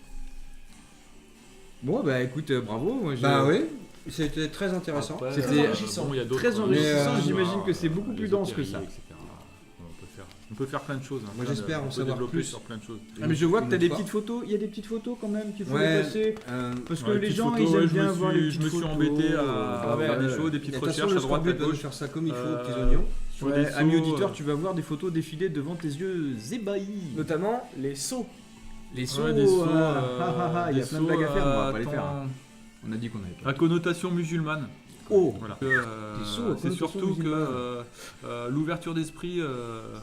Bon bah écoute, bravo. Moi, Bah oui, c'était très intéressant. Après, C'était bon, il y a d'autres- très enrichissant, Mais, j'imagine que c'est beaucoup plus dense que ça. etc. On peut faire plein de choses. hein, Moi, plein j'espère on en peut savoir développer plus. sur plein de choses. Ah mais je vois que Une t'as des autre fois. petites photos, il y a des petites photos quand même qu'il faut Ouais, passer. Parce que Ouais, les petites gens photos, ils aiment ouais, bien voir les petites Je me suis photos. embêté à Ah ouais, faire des ouais. choses, des Et petites de toute façon, recherches le à droite, à scorbut doit nous gauche. faire ça comme il faut, Euh, petits oignons. Sur Ouais, des ami sauts, auditeur, tu vas voir des photos défiler devant tes yeux ébahis. Notamment les sauts. Les sauts, ouais, des sauts, il y a des plein de sauts blagues à faire, on va à pas les faire. temps- On a dit qu'on avait à connotation musulmane. Oh Voilà. Des sauts à C'est connotation surtout que musulmane. l'ouverture d'esprit.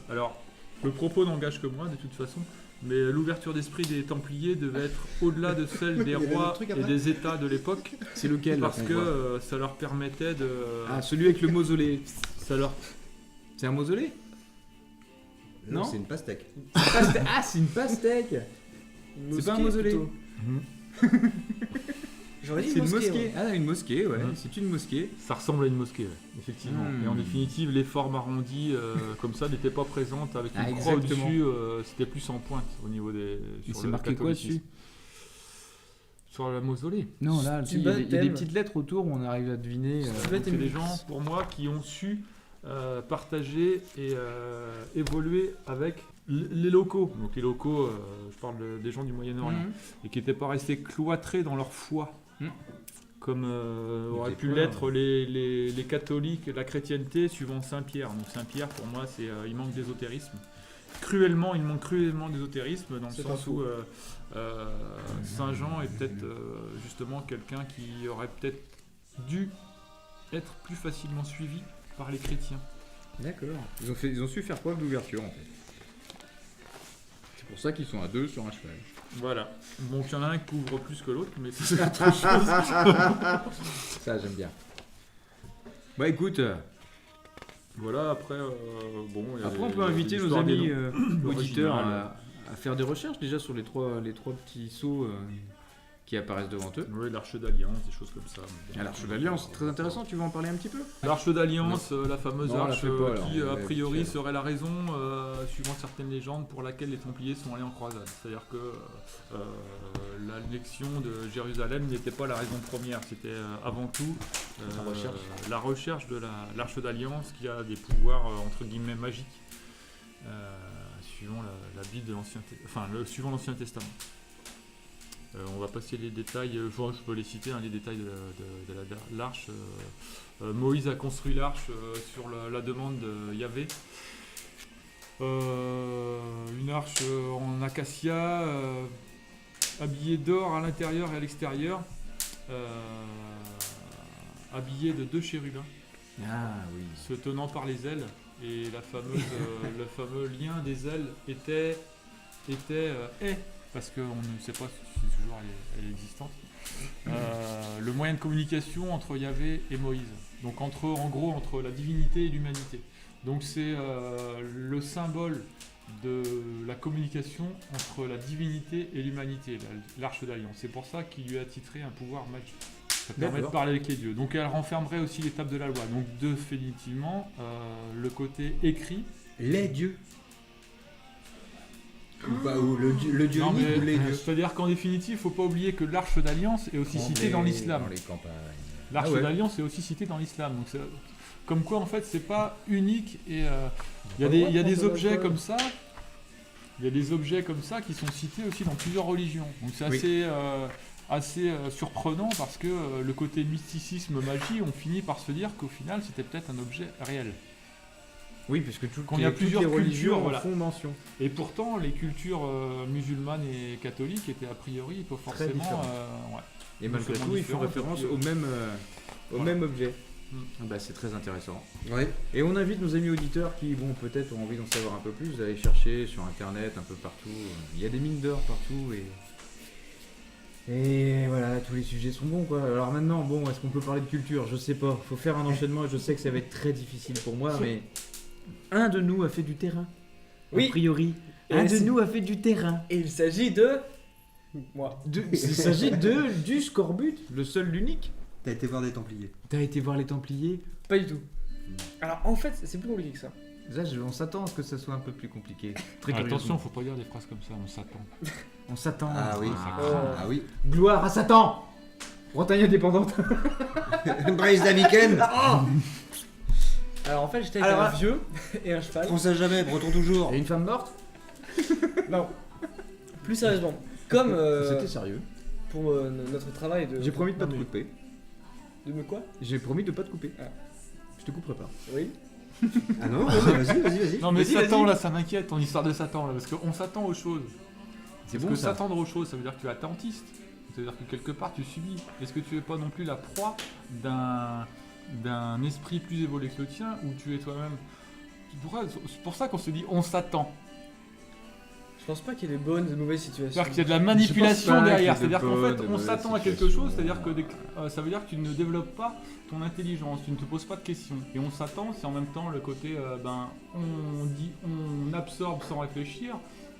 Alors, le propos n'engage que moi de toute façon, mais l'ouverture d'esprit des Templiers devait être au-delà de celle des Il y avait rois un truc et après. des États de l'époque, C'est lequel là, parce qu'on que voit ça leur permettait de. Ah, celui avec le mausolée. Ça leur. C'est un mausolée Non, Non. c'est une pastèque. Ah, c'est une pastèque. Une C'est pas un mosquée, mausolée. plutôt. J'aurais dit C'est une mosquée. ouais. Ah, une mosquée, ouais. Mhm. C'est une mosquée. Ça ressemble à une mosquée, ouais, effectivement. Hmm. Et en définitive, les formes arrondies comme ça n'étaient pas présentes avec une Ah, croix exactement. au-dessus. C'était plus en pointe au niveau des. Il sur s'est le marqué quoi catholicisme. dessus Sur la mausolée. Non, là, Du il y a des baptême. petites lettres autour où on arrive à deviner. Ouais, C'est des gens, pour moi, qui ont su partager et évoluer avec les locaux. Donc les locaux, je parle des gens du Moyen-Orient, Mhm. et qui n'étaient pas restés cloîtrés dans leur foi, Mhm. comme auraient étaient pu quoi, l'être les catholiques, la chrétienté suivant Saint-Pierre. Donc Saint-Pierre, pour moi, c'est il manque d'ésotérisme. Il manque cruellement d'ésotérisme dans le C'est sens pas où Saint Jean est peut-être justement quelqu'un qui aurait peut-être dû être plus facilement suivi par les chrétiens. D'accord. Ils ont su faire preuve d'ouverture en fait. C'est pour ça qu'ils sont à deux sur un cheval. Voilà. Donc il y en a un qui couvre plus que l'autre, mais ça, c'est autre chose. Ça, j'aime bien. Bah écoute, Voilà, après, bon... il y a après on les- peut inviter nos l'histoire des amis noms. auditeurs L'original. à faire des recherches déjà sur les trois petits sceaux qui apparaissent devant eux. Oui, l'Arche d'Alliance, des choses comme ça. Ah, l'Arche d'Alliance, c'est très intéressant, tu veux en parler un petit peu? L'Arche d'Alliance, la fameuse Non, on la arche fait pas, alors. qui, a Ouais, priori, officielle. serait la raison, suivant certaines légendes, pour laquelle les Templiers sont allés en croisade. C'est-à-dire que l'élection de Jérusalem n'était pas la raison première, c'était avant tout la recherche de l'Arche d'Alliance qui a des pouvoirs, entre guillemets, magiques, suivant la Bible de suivant l'Ancien Testament. On va passer les détails, je peux les citer, les détails de l'arche. Moïse a construit l'arche sur la demande de Yahvé. Une arche en acacia, habillée d'or à l'intérieur et à l'extérieur, habillée de 2 chérubins Ah oui. se tenant par les ailes. Et la fameuse, le fameux lien des ailes était parce qu'on ne sait pas si toujours elle est existante. Le moyen de communication entre Yahvé et Moïse. Donc en gros entre la divinité et l'humanité. Donc c'est le symbole de la communication entre la divinité et l'humanité, l'arche d'alliance. C'est pour ça qu'il lui a attitré un pouvoir magique. Ça permet de parler avec les dieux. Donc elle renfermerait aussi l'étape de la loi. Donc définitivement, le côté écrit. Les dieux. Ou le dieu Non, unique mais, ou les dieux. c'est-à-dire qu'en définitive, il ne faut pas oublier que l'arche d'alliance est aussi citée dans l'islam. Dans les campagnes. L'arche Ah ouais. d'alliance est aussi citée dans l'islam. Donc comme quoi en fait c'est pas unique et il y a des objets comme ça. Il y a des objets comme ça qui sont cités aussi dans plusieurs religions. Donc c'est assez surprenant parce que le côté mysticisme, magie, on finit par se dire qu'au final c'était peut-être un objet réel. Oui, puisque Quand il y a plusieurs toutes les religions cultures, en voilà. font mention. Et pourtant les cultures musulmanes et catholiques étaient a priori pas forcément. différentes. Ouais. Et malgré Seulement tout, ils font différentes, référence et puis, au même, voilà. même objet. Mm. Bah, c'est très intéressant. Ouais. Et on invite nos amis auditeurs qui, bon, peut-être ont envie d'en savoir un peu plus, d'aller chercher sur internet, un peu partout. Il y a des mines d'or partout et voilà, tous les sujets sont bons quoi. Alors maintenant, bon, est-ce qu'on peut parler de culture? Je sais pas. Faut faire un enchaînement et je sais que ça va être très difficile pour moi, mais un de nous a fait du terrain. Oui. A priori. Et Un de c'est- nous a fait du terrain. Et il s'agit de... Moi. Il s'agit du Scorbut, le seul, l'unique. T'as été voir des Templiers. T'as été voir les Templiers. Pas du tout. Alors en fait, c'est plus compliqué que ça. Là, on s'attend à ce que ça soit un peu plus compliqué. Très Attention, curieusement. faut pas dire des phrases comme ça, on s'attend. On s'attend. Ah oui. Ah. Ah oui. Gloire à Satan. Bretagne indépendante. Bryce Daviken. Alors en fait, j'étais avec Alors, un vieux et un cheval. Français jamais, breton toujours. Et une femme morte. Non. Plus sérieusement, comme C'était sérieux. pour notre travail de... J'ai promis de pas Non, te mais- couper. De me quoi? J'ai promis de pas te couper. Ah. Je te couperai pas. Oui. Ah non, vas-y. Non mais Vas-y, Satan vas-y. là, ça m'inquiète ton histoire de Satan là, parce qu'on s'attend aux choses. C'est Parce bon que ça. s'attendre aux choses, ça veut dire que tu es attentiste. C'est-à-dire que quelque part tu subis. Est-ce que tu es pas non plus la proie d'un esprit plus évolué que le tien, ou tu es toi-même... C'est pour ça qu'on se dit on s'attend. Je pense pas qu'il y ait des bonnes et des mauvaises situations. C'est-à-dire qu'il y a de la Je manipulation pense pas derrière. qu'il y ait de C'est-à-dire qu'en bonnes fait et on mauvaises s'attend à quelque situations. chose, c'est-à-dire que ça veut dire que tu ne développes pas ton intelligence, tu ne te poses pas de questions. Et on s'attend, c'est en même temps le côté on absorbe sans réfléchir.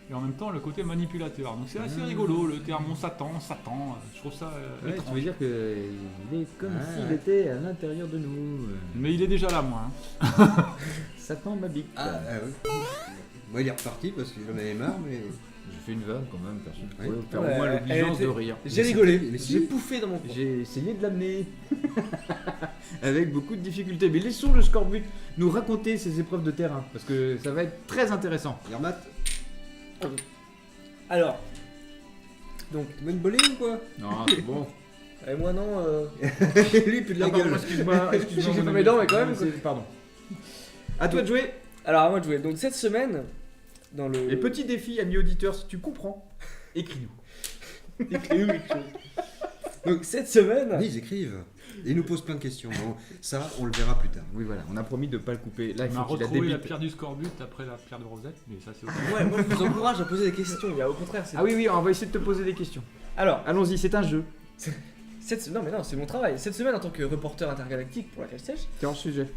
Et en même temps le côté manipulateur. Donc c'est assez rigolo le terme on s'attend, je trouve ça Ouais, tu étrange. veux dire qu'il est comme Ouais, s'il ouais. était à l'intérieur de nous. Mais il est déjà là moi. Hein. Satan m'habite. Ah oui. Moi il est reparti parce qu'il en avait marre, mais. J'ai fait une vanne quand même, personne ne Oui. pouvait faire Ouais, au moins elle l'obligeance était- de rire. J'ai Mais rigolé. mais si. J'ai pouffé dans mon coin. J'ai essayé de l'amener avec beaucoup de difficultés. Mais laissons le Scorbut nous raconter ses épreuves de terrain parce que ça va être très intéressant. Yermat, Alors, donc, tu veux une bolée ou quoi? Non, c'est bon. et moi non. Lui, plus de la Ah, pardon, gueule. excuse-moi, excuse-moi. J'ai mon pas ami. mes dents, mais quand même, C'est- Pardon. À toi de jouer. Alors à moi de jouer. Donc cette semaine, dans le... Et petit défi, amis auditeurs, si tu comprends, écris-nous. Écris-nous quelque chose. Donc cette semaine... Oui, ils écrivent. Et ils nous posent plein de questions. Bon, ça, on le verra plus tard. Oui, voilà, on a promis de pas le couper. Là, il On a faut qu'il la retrouvé la débite. pierre du Scorbut après la pierre de Rosette, mais ça c'est autre Ouais, moi je vous encourage à poser des questions. Il y a au contraire, c'est... Ah oui, oui, on va essayer de te poser des questions. Alors, Allons-y, c'est un jeu. non mais non, c'est mon travail. Cette semaine en tant que reporter intergalactique pour la Cale Sèche, T'es en sujet.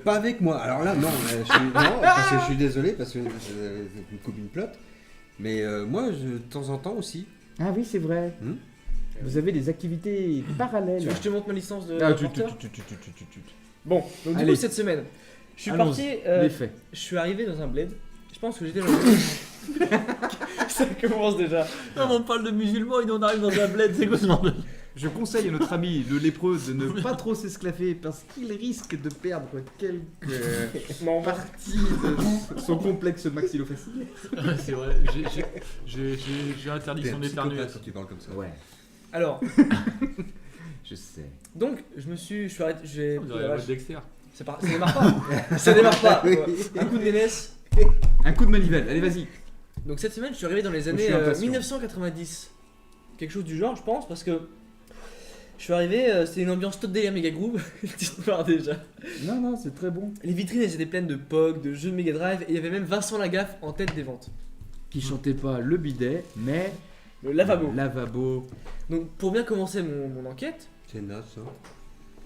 Pas avec moi. Alors là, non. Non, parce que je suis désolé, parce que c'est une copine plotte. Mais moi, de temps en temps aussi. Ah oui, c'est vrai. Vous avez des activités parallèles. tu veux que je te montre ma licence de Ah, reporter tu. Bon, donc du Allez. coup cette semaine, je suis Allons-y. parti, Les faits. je suis arrivé dans un bled. Je pense que j'étais dans le... Ça commence déjà. Non, mais on parle de musulmans, il en arrive dans un bled, c'est quoi ce bordel? Je conseille à notre ami le lépreux de ne pas trop s'esclaffer parce qu'il risque de perdre quelques Non, parties de son complexe maxillofacial. Ouais, c'est vrai, j'ai interdiction T'es un d'éternuer. psychopathe si tu parles comme ça. Ouais, alors, je sais. donc je suis arrêté, j'ai... Vous aurez la voix de Dexter. Ça démarre pas. Ça démarre pas. Oui. Un coup de ménesse. Un coup de manivelle, allez vas-y. Donc cette semaine, je suis arrivé dans les Je années suis impatient. 1990. Quelque chose du genre, je pense, parce que je suis arrivé, c'était une ambiance top délire méga groove. Petite part déjà. Non, c'est très bon. Les vitrines, elles étaient pleines de POG, de jeux de Mega Drive, et il y avait même Vincent Lagaffe en tête des ventes. Qui chantait pas le bidet, mais Le lavabo. lavabo. Donc pour bien commencer mon enquête, C'est naze ça.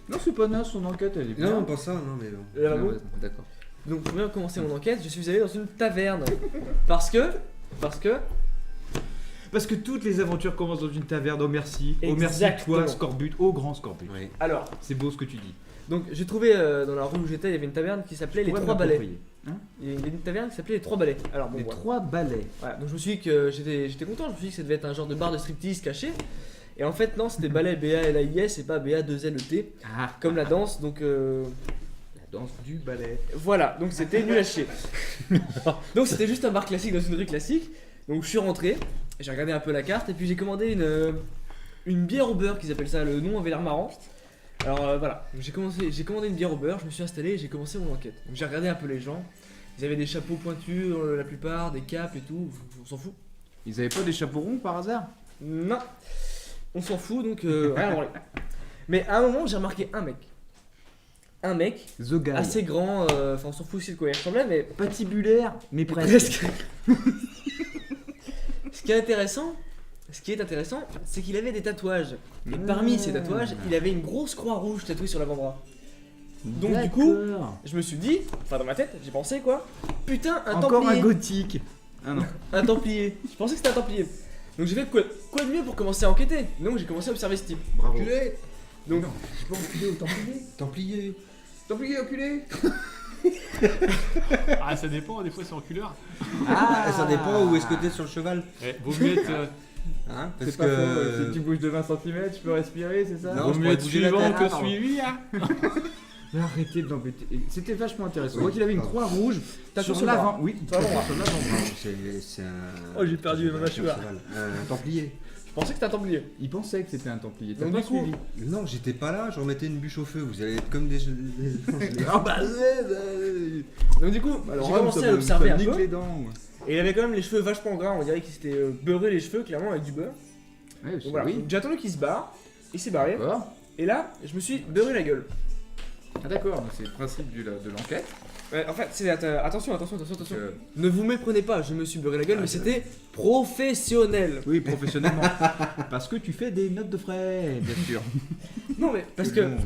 Non, c'est pas naze, son enquête, elle est bien. Non, pas ça, non, mais bon. le lavabo. Ah ouais, d'accord. Donc pour bien commencer mon enquête, je suis allé dans une taverne. Parce que Parce que toutes les aventures commencent dans une taverne. Oh merci. Oh merci Exactement. toi, Scorbut. Oh grand Scorbut. Oui. alors, C'est beau ce que tu dis. donc j'ai trouvé dans la rue où j'étais, il y avait une taverne qui s'appelait les Ouais, Trois Balais. m'approprier. Hein? Il y avait une taverne qui s'appelait les Trois Balais. Alors bon, Les voilà. 3 balais. Voilà, donc je me suis dit que j'étais content, je me suis dit que ça devait être un genre de bar de striptease caché. Et en fait non, c'était ballet B-A-L-A-I-S et pas B-A-2-L-E-T, Ah, comme la danse, donc la danse du ballet. voilà, donc c'était nul à chier. Donc c'était juste un bar classique dans une rue classique. Donc je suis rentré, j'ai regardé un peu la carte et puis j'ai commandé une bière au beurre qu'ils appellent ça, le nom avait l'air marrant. Alors voilà, donc j'ai commandé une bière au beurre, je me suis installé et j'ai commencé mon enquête. Donc j'ai regardé un peu les gens, ils avaient des chapeaux pointus la plupart, des capes et tout, on s'en fout. Ils avaient pas des chapeaux ronds par hasard? Non, on s'en fout donc rien à branler. Mais à un moment j'ai remarqué un mec The Guy. assez grand, enfin on s'en fout aussi de quoi il ressemblait, mais Patibulaire, mais presque. Ce qui est intéressant, c'est qu'il avait des tatouages. Et parmi ces tatouages, il avait une grosse croix rouge tatouée sur l'avant-bras. Donc du coup, D'accord. je me suis dit, enfin dans ma tête, j'ai pensé quoi, putain, un Encore templier. un gothique. Ah non. Un templier. Je pensais que c'était un templier. Donc j'ai fait quoi de mieux pour commencer à enquêter. Donc j'ai commencé à observer ce type. Bravo. Enculé. Donc J'ai pas enculé au templier. Templier. Templier enculé. Ah, ça dépend, des fois c'est enculeur. Ah, ça dépend où est-ce que t'es sur le cheval. Vaut mieux être, Hein, parce C'est pas faux, que. si tu bouges de 20 cm, tu peux respirer, c'est ça? Non, vaut je mieux pourrais être bouger la suivant tête. que Ah, pardon. suivi. Hein. Mais arrêtez de l'embêter. C'était vachement intéressant. Oui. Je vois qu'il avait une Pardon. croix rouge T'as sur sur le l'avant. Oui, Sur l'avant-bras. sur l'avant-bras. C'est un. Oh, j'ai perdu ma sur mâchoire. le cheval. Un templier. je pensais que c'était un templier. Il pensait que c'était un templier. T'as Donc, pas du coup, suivi. Non, j'étais pas là, je remettais une bûche au feu. Vous allez être comme des. Ah bah Donc du coup, alors, j'ai Rome, commencé ça à me- l'observer ça un me nique peu. les dents. Et il avait quand même les cheveux vachement gras, on dirait qu'il s'était beurré les cheveux clairement avec du beurre. Ouais, Donc voilà, oui. Donc, j'ai attendu qu'il se barre, il s'est barré. D'accord. Et là, je me suis beurré la gueule. Ah d'accord, donc c'est le principe de l'enquête. Ouais, en fait, c'est attention. Euh, Ne vous méprenez pas, je me suis beurré la gueule, mais c'était professionnel. Oui, professionnellement. Parce que tu fais des notes de frais, bien sûr. Non mais parce C'est que bon.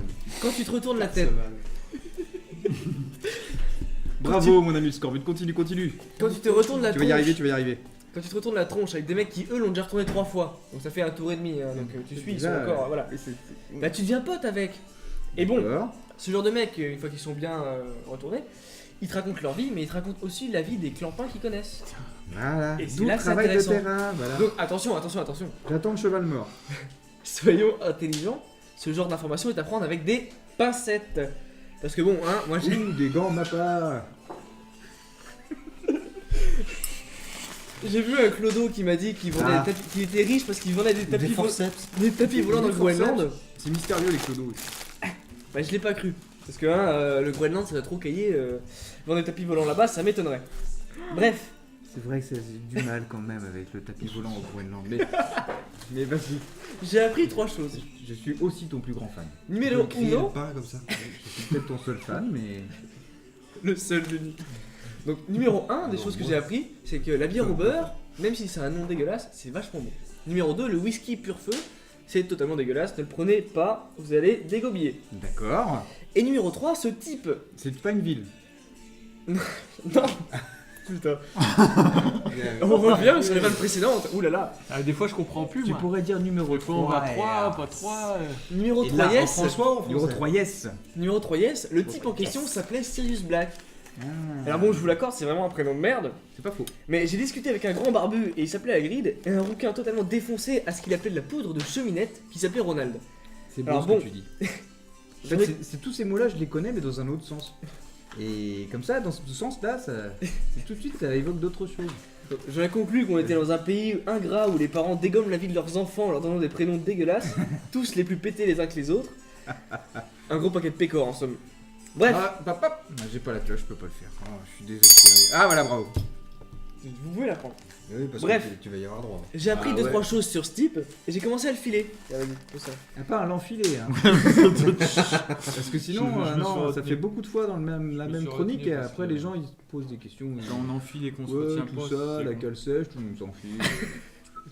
quand tu te retournes la tête, Bravo mon ami Scorbut, continue. quand tu te retournes la Tu vas y arriver, tronche, tu vas y arriver. quand tu te retournes la tronche avec des mecs qui eux l'ont déjà retourné 3 fois, donc ça fait un tour et demi, hein, donc tu suis, ils sont Déjà, encore, voilà. Bah tu deviens pote avec. Et bon, D'accord. ce genre de mecs, une fois qu'ils sont bien retournés, ils te racontent leur vie, mais ils te racontent aussi la vie des clampins qu'ils connaissent. Voilà. Et c'est D'où là le que c'est travail de intéressant. terrain, voilà. Donc attention. J'attends le cheval mort. Soyons intelligents, ce genre d'information est à prendre avec des pincettes. Parce que bon, hein, moi j'ai... Ouh, des gants de ma part. J'ai vu un clodo qui m'a dit qu'il vendait Ah. des tapis, qu'il était riche parce qu'il vendait des Des tapis, forceps. des tapis volants dans le Des forceps. Groenland. C'est mystérieux les clodos. Bah je l'ai pas cru. Parce que hein, le Groenland ça va trop cailler. Vendre des tapis volants là-bas ça m'étonnerait. Bref, C'est vrai que c'est du mal quand même avec le tapis volant au Groenland. Mais vas-y, j'ai appris 3 choses. je suis aussi ton plus grand fan. Numéro Crier 1, pas comme ça. Je suis peut-être ton seul fan, mais. le seul, l'unique. Donc numéro 1 des choses que j'ai appris, c'est que la bière au beurre, même si c'est un nom dégueulasse, c'est vachement bon. Numéro 2, le whisky pur feu, c'est totalement dégueulasse, ne le prenez pas, vous allez dégobiller. D'accord. Et numéro 3, ce type... C'est pas une ville. Non. Putain. On revient sur les vannes précédentes. Ouh là là. Ah, des fois je comprends plus. Tu moi. pourrais dire numéro Des fois on va 3. 3, pas 3. Numéro Et 3 là, en yes. François ou en Numéro français 3, yes. Numéro 3 yes, le type en question s'appelait Sirius Black. Alors bon, je vous l'accorde, c'est vraiment un prénom de merde. C'est pas faux. Mais j'ai discuté avec un grand barbu et il s'appelait Hagrid, et un rouquin totalement défoncé à ce qu'il appelait de la poudre de cheminette qui s'appelait Ronald. C'est beau Alors ce bon. que tu dis. En fait, c'est tous ces mots-là, je les connais, mais dans un autre sens. Et comme ça, dans ce sens-là, tout de suite, ça évoque d'autres choses. J'en ai conclu qu'on était dans un pays ingrat où les parents dégomment la vie de leurs enfants en leur donnant des prénoms dégueulasses, tous les plus pétés les uns que les autres. Un gros paquet de pécor en somme. Bref, Ah, j'ai pas la cloche, je peux pas le faire. Oh, je suis désespéré. Ah voilà, bravo. vous pouvez l'apprendre. Oui, parce Bref. que tu vas y avoir droit. J'ai appris Ah 2-3 ouais. choses sur ce type et j'ai commencé à le filer. Pour ça. À part à l'enfiler. Hein. Parce que sinon, Je me non, suis ça retenu. fait beaucoup de fois dans la Je me même suis chronique retenu et parce après que- les gens ils se posent des questions. Quand on enfile et qu'on se Ouais, retient tout pas. ça, c'est la bon. cale sèche, tout le monde s'en fiche.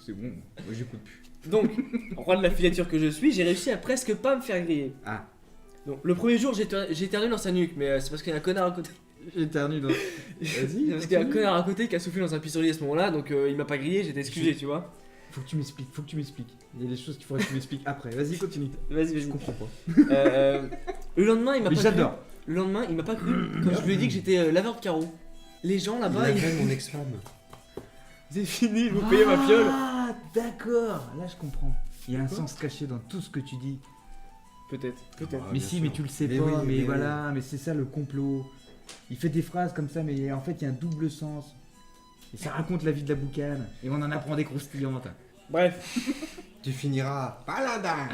C'est bon, moi j'écoute plus. Donc, roi de la filature que je suis, j'ai réussi à presque pas me faire griller. Ah. Donc, le premier jour, j'ai éternué dans sa nuque, mais c'est parce qu'il y a un connard à côté. J'éternue dans. Vas-y. Parce qu'il y a un continue. connard à côté qui a soufflé dans un pissenlit à ce moment-là, donc il m'a pas grillé, j'étais excusé, tu vois. Faut que tu m'expliques. Il y a des choses qu'il faudrait que tu m'expliques après. Vas-y, continue. Vas-y, Je vas-y. comprends pas. Le lendemain, il m'a Mais pas j'adore. cru. Le lendemain, il m'a pas cru quand je lui ai dit que j'étais laveur de carreaux. Les gens Il là-bas, appelle mon ex-femme. c'est fini, vous payez ma fiole. Ah, d'accord. Là, je comprends. Il y a un Quoi sens caché dans tout ce que tu dis. Peut-être. Ah, mais bien si, sûr. mais tu le sais Mais pas. oui, mais mais voilà, mais c'est ça le complot. Il fait des phrases comme ça, mais en fait, il y a un double sens. Et ça raconte la vie de la boucane. Et on en apprend des croustillantes. Bref, Tu finiras paladin.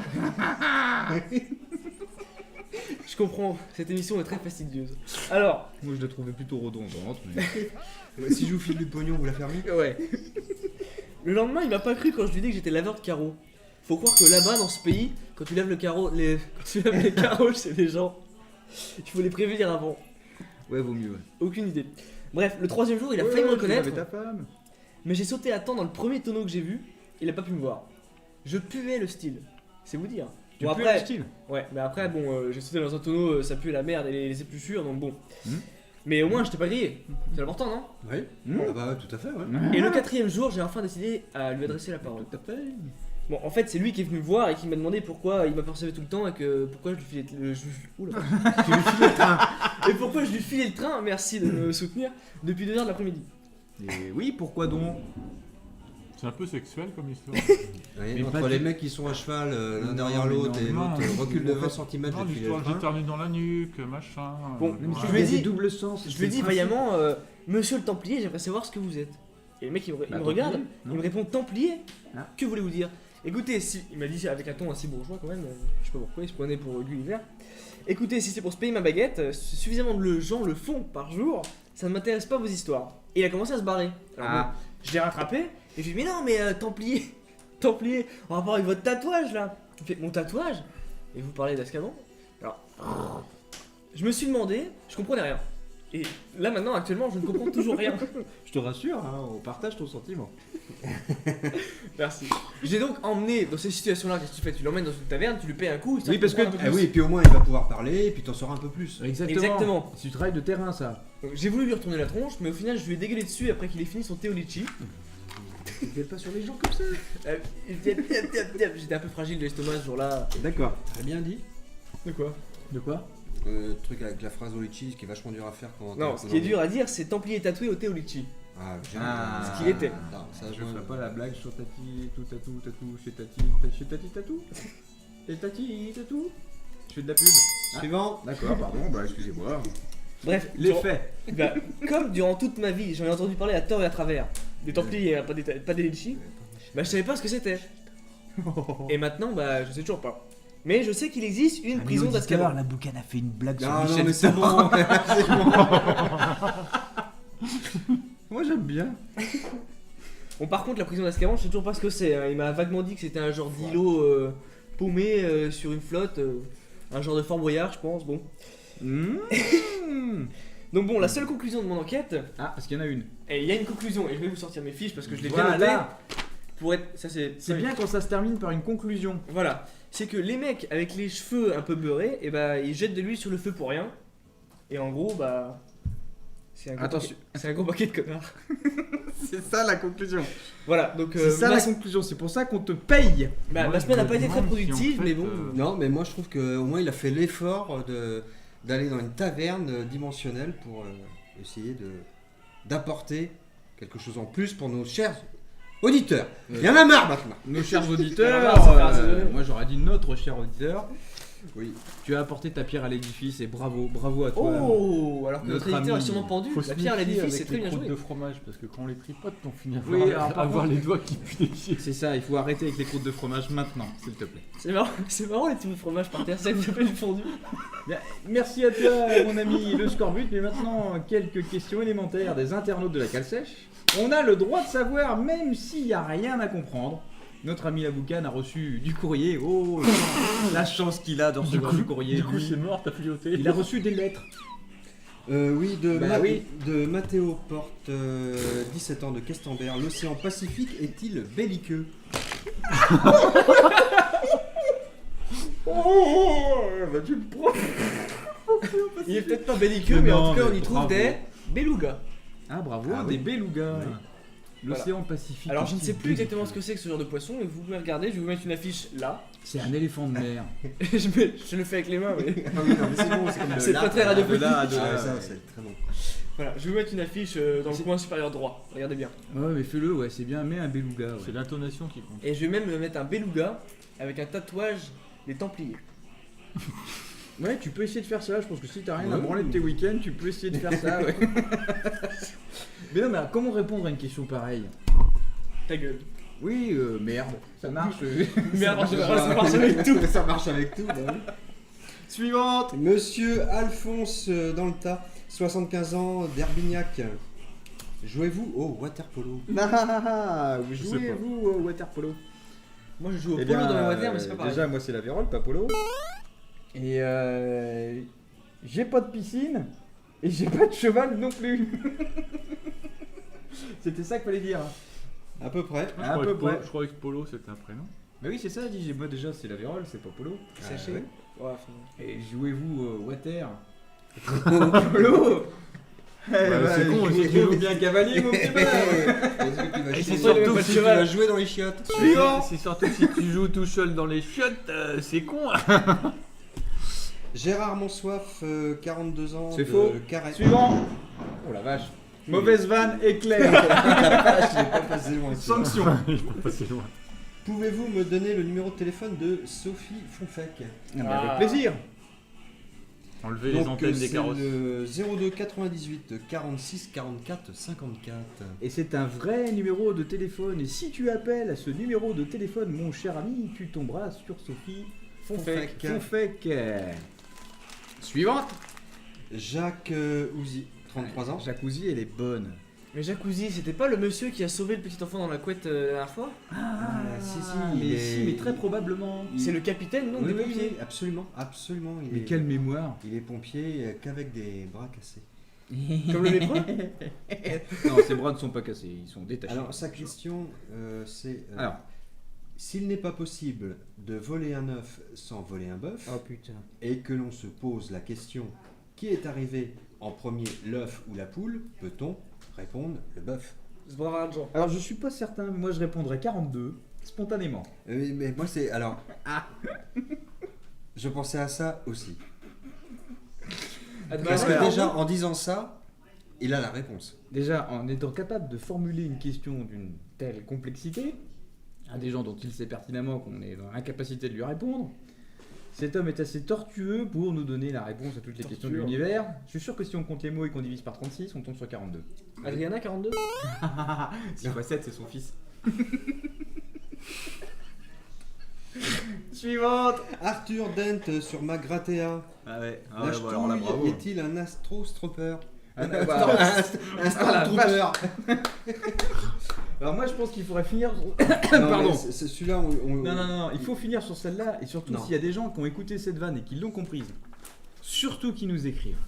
je comprends, cette émission est très fastidieuse. Alors, Moi, je la trouvais plutôt redondante. Mais... Ouais, si je vous file du pognon, vous la fermez. ouais. le lendemain, il m'a pas cru quand je lui ai dit que j'étais laveur de carreaux. Faut croire que là-bas, dans ce pays, quand tu laves le carreau, quand tu laves les carreaux chez les gens, il faut les prévenir avant. Ouais, vaut mieux. Ouais. Aucune idée. Bref, le troisième jour, il a failli me reconnaître, Avec ta femme. mais j'ai sauté à temps dans le premier tonneau que j'ai vu, il a pas pu me voir. Je puais le style, c'est vous dire. Tu Bon, peux après, le style. ouais, mais après, bon, j'ai sauté dans un tonneau, ça pue la merde et les épluchures, donc bon. Hmm. Mais au moins, je t'ai pas grillé, c'est important, non? Oui. Mmh. Ah bah tout à fait, ouais. Et le quatrième jour, j'ai enfin décidé à lui adresser la parole. Tout à fait. Bon, en fait, c'est lui qui est venu me voir et qui m'a demandé pourquoi il m'apercevait tout le temps et que pourquoi je lui filais oula. Tu lui files le train. Et pourquoi je lui filais le train, merci de me soutenir, depuis 2h de l'après-midi. Et oui, pourquoi donc? C'est un peu sexuel comme histoire. Ouais, Mais entre pas les du- mecs qui sont à cheval l'un Non, derrière mais l'autre non, et non, l'autre non, recule de non, 20 cm, Non, je file l'histoire le train. j'éternue dans la nuque, machin. Bon, non, je Je lui ai mets dit- des doubles sens. Je lui ai dit vaillamment, Monsieur le Templier, j'aimerais savoir ce que vous êtes. Et le mec il me regarde, il me répond Templier. Ah. Que voulez-vous dire? Écoutez, si il m'a dit avec un ton assez bourgeois quand même, je sais pas pourquoi, il se prenait pour Gulliver. Écoutez, si c'est pour se payer ma baguette, suffisamment de gens le font par jour, ça ne m'intéresse pas vos histoires. Et il a commencé à se barrer. Alors Ah. bon, je l'ai rattrapé et je lui ai dit mais non mais Templier, Templier, en rapport avec votre tatouage là. Il fait mon tatouage? Et vous parlez d'Ascaban? Alors, je me suis demandé, je comprenais rien. Et là maintenant, actuellement, je ne comprends toujours rien. Je te rassure, hein, on partage ton sentiment. Merci. J'ai donc emmené dans ces situations-là, qu'est-ce que tu fais? Tu l'emmènes dans une taverne, tu lui payes un coup, Oui, parce que- Ah oui, et puis au moins il va pouvoir parler et puis t'en sauras un peu plus. Exactement. C'est du travail de terrain, ça. Donc, j'ai voulu lui retourner la tronche, mais au final, je lui ai dégueulé dessus après qu'il ait fini son Teolici. Tu gueules pas sur les gens comme ça. J'étais un peu fragile de l'estomac ce jour-là. D'accord. Très bien dit. De quoi? De quoi? Truc avec la phrase Olichi, qui est vachement dur à faire quand. Non, ce qui est dur à dire, c'est Templier tatoué au Teolici. Ah, Ah. Ce qu'il était. Non, ça, Je ferai pas la blague sur Tati, tout tatou, chez Tati tatou. Et Tati tatou. Je fais de la pub. Suivant. D'accord, pardon, bah excusez-moi. Bref, Les faits. bah, comme durant toute ma vie, j'en ai entendu parler à tort et à travers des Templiers, pas des Litchi, bah je savais pas ce que c'était. Et maintenant, bah je sais toujours pas. Mais je sais qu'il existe une prison d'Azkaban. La boucane a fait une blague Non, non, mais c'est bon. Moi j'aime bien. Bon, par contre, la prison d'Azkaban, je sais toujours pas ce que c'est. Hein. Il m'a vaguement dit que c'était un genre d'îlot paumé sur une flotte, un genre de Fort Boyard, je pense. Bon. Donc bon, la seule conclusion de mon enquête, Ah, parce qu'il y en a une. et il y a une conclusion, et je vais vous sortir mes fiches parce que je l'ai bien noté. Voilà. Pour être, ça C'est bien quand ça se termine par une conclusion. Voilà, c'est que les mecs avec les cheveux un peu beurrés, et bah ils jettent de l'huile sur le feu pour rien. Et en gros, bah c'est un gros Attention. paquet- c'est un gros paquet de connards. C'est ça la conclusion. Voilà, donc C'est ça ma, la conclusion, c'est pour ça qu'on te paye. bah, Moi, ma je semaine n'a me pas été très demande si, productive, en fait, mais bon. Non, mais moi je trouve qu'au moins il a fait l'effort d'aller dans une taverne dimensionnelle pour essayer d'apporter quelque chose en plus pour nos chers auditeurs. Il y en a marre maintenant. Nos chers Alors auditeurs, là, ça fait un moi j'aurais dit notre cher auditeur. Oui. Tu as apporté ta pierre à l'édifice et bravo à toi. Oh, alors que Notre notre éditeur est ami. sûrement pendu. Faut se La pierre à méfier l'édifice, avec c'est très les bien croûtes joué. de fromage parce que quand on les tripote, on finit à Oui, alors, par avoir contre- les doigts qui puent les pieds. C'est ça, il faut arrêter avec les croûtes de fromage maintenant, s'il te plaît. C'est marrant les petits bouts de fromage par terre, c'est ça que j'appelle du fondu. Bien, merci à toi, mon ami le Scorbut. Mais maintenant, quelques questions élémentaires des internautes de la cale sèche. On a le droit de savoir, même s'il n'y a rien à comprendre. Notre ami la Boucane a reçu du courrier. Oh, la chance qu'il a de recevoir du courrier. Du coup, lui. c'est mort, t'as plus au Il a reçu des lettres. Oui, Bah oui. de Mathéo Porte, 17 ans de Questembert. L'océan Pacifique est-il belliqueux? Oh, bah tu le prends. Il est peut-être pas belliqueux, mais en Non, tout cas on mais y trouve bravo. des belugas. Ah bravo, Ah des oui. belugas. Oui. L'océan Pacifique. Alors je ne est-il sais plus exactement ce belliqueux? que c'est que ce genre de poisson, mais vous pouvez regarder, je vais vous mettre une affiche là. C'est un éléphant de mer. je le fais avec les mains, mais Ah oui, non, mais c'est bon, c'est comme c'est pas très radiophonique. Ah, ça, c'est très bon. Voilà, je vais vous mettre une affiche dans le coin supérieur droit, regardez bien. Ouais, mais fais-le, ouais, c'est bien, mais un beluga. Ouais. C'est l'intonation qui compte. Et je vais même mettre un beluga avec un tatouage des Templiers. Ouais, tu peux essayer de faire ça. Je pense que si t'as rien à Ouais. branler de tes week-ends, tu peux essayer de faire ça. Ouais. Mais non, mais alors, comment répondre à une question pareille? Ta gueule. Oui, merde, ça marche. Mais alors, ça marche avec tout. Ça marche avec tout. Bah oui. Suivante. Monsieur Alphonse dans le tas, 75 ans, d'Herbignac. Jouez-vous au water polo? Jouez-vous au water polo? Moi je joue au Eh polo bien, dans mes water, mais c'est pas pareil. Déjà, moi c'est la vérole, pas polo. Et j'ai pas de piscine et j'ai pas de cheval non plus. C'était ça qu'il fallait dire. À peu près. Je À croyais peu que Polo- près. Je croyais que Polo c'était un prénom. Bah oui, c'est ça, dit. Moi déjà, c'est la vérole, c'est pas polo. Sachez. ouais. Ouais, Et jouez-vous au water? Polo. c'est con, c'est c'est bien cavalier, mon petit bonhomme. Et c'est surtout surtout si si tu tu vas vas jouer dans les chiottes. Suivant. C'est surtout si tu joues tout seul dans les chiottes, c'est con. Gérard Monsoif, 42 ans, C'est de faux. Carhaix. Suivant. Oh la vache. Mauvaise vanne, éclair. Je l'ai pas passé loin. celui-là. Sanction. Je peux passer loin. Pouvez-vous me donner le numéro de téléphone de Sophie Fonfec? Avec plaisir. Enlever les antennes des c'est carrosses. le 02 98 46 44 54. Et c'est un vrai numéro de téléphone. Et si tu appelles à ce numéro de téléphone, mon cher ami, tu tomberas sur Sophie Fonfec. Fonfec. Suivante. Jacques Ouzi, 33 ans. Jacuzzi, elle est bonne. Mais Jacuzzi, c'était pas le monsieur qui a sauvé le petit enfant dans la couette la dernière fois? mais très probablement. C'est le capitaine, non, Oui, des oui, pompiers. oui, absolument, absolument. Mais quelle mémoire. Il est pompier qu'avec des bras cassés. Comme le lépreux. Non, ses bras ne sont pas cassés, ils sont détachés. Alors sa question c'est Alors. s'il n'est pas possible de voler un œuf sans voler un bœuf, Oh putain. et que l'on se pose la question qui est arrivé en premier, l'œuf ou la poule, peut-on répondre le bœuf? C'est brave argent. Alors je suis pas certain, mais moi je répondrais 42, spontanément. Mais moi c'est alors je pensais à ça aussi. Parce que déjà en disant ça, il a la réponse. Déjà, en étant capable de formuler une question d'une telle complexité, à des gens dont il sait pertinemment qu'on est dans l'incapacité de lui répondre, cet homme est assez tortueux pour nous donner la réponse à toutes les questions de Tortueux. l'univers. Je suis sûr que si on compte les mots et qu'on divise par 36, on tombe sur 42. Adriana, 42. 6 x 7, c'est son fils. Suivante. Arthur Dent sur Magratea. Ah ouais, L'Achtou est-il un astrostropper? Un Un Stormtrooper. Alors moi je pense qu'il faudrait finir... Non, Pardon. mais c'est celui-là on... Non, il faut finir sur celle-là, et surtout Non. s'il y a des gens qui ont écouté cette vanne et qui l'ont comprise, surtout qui nous écrivent.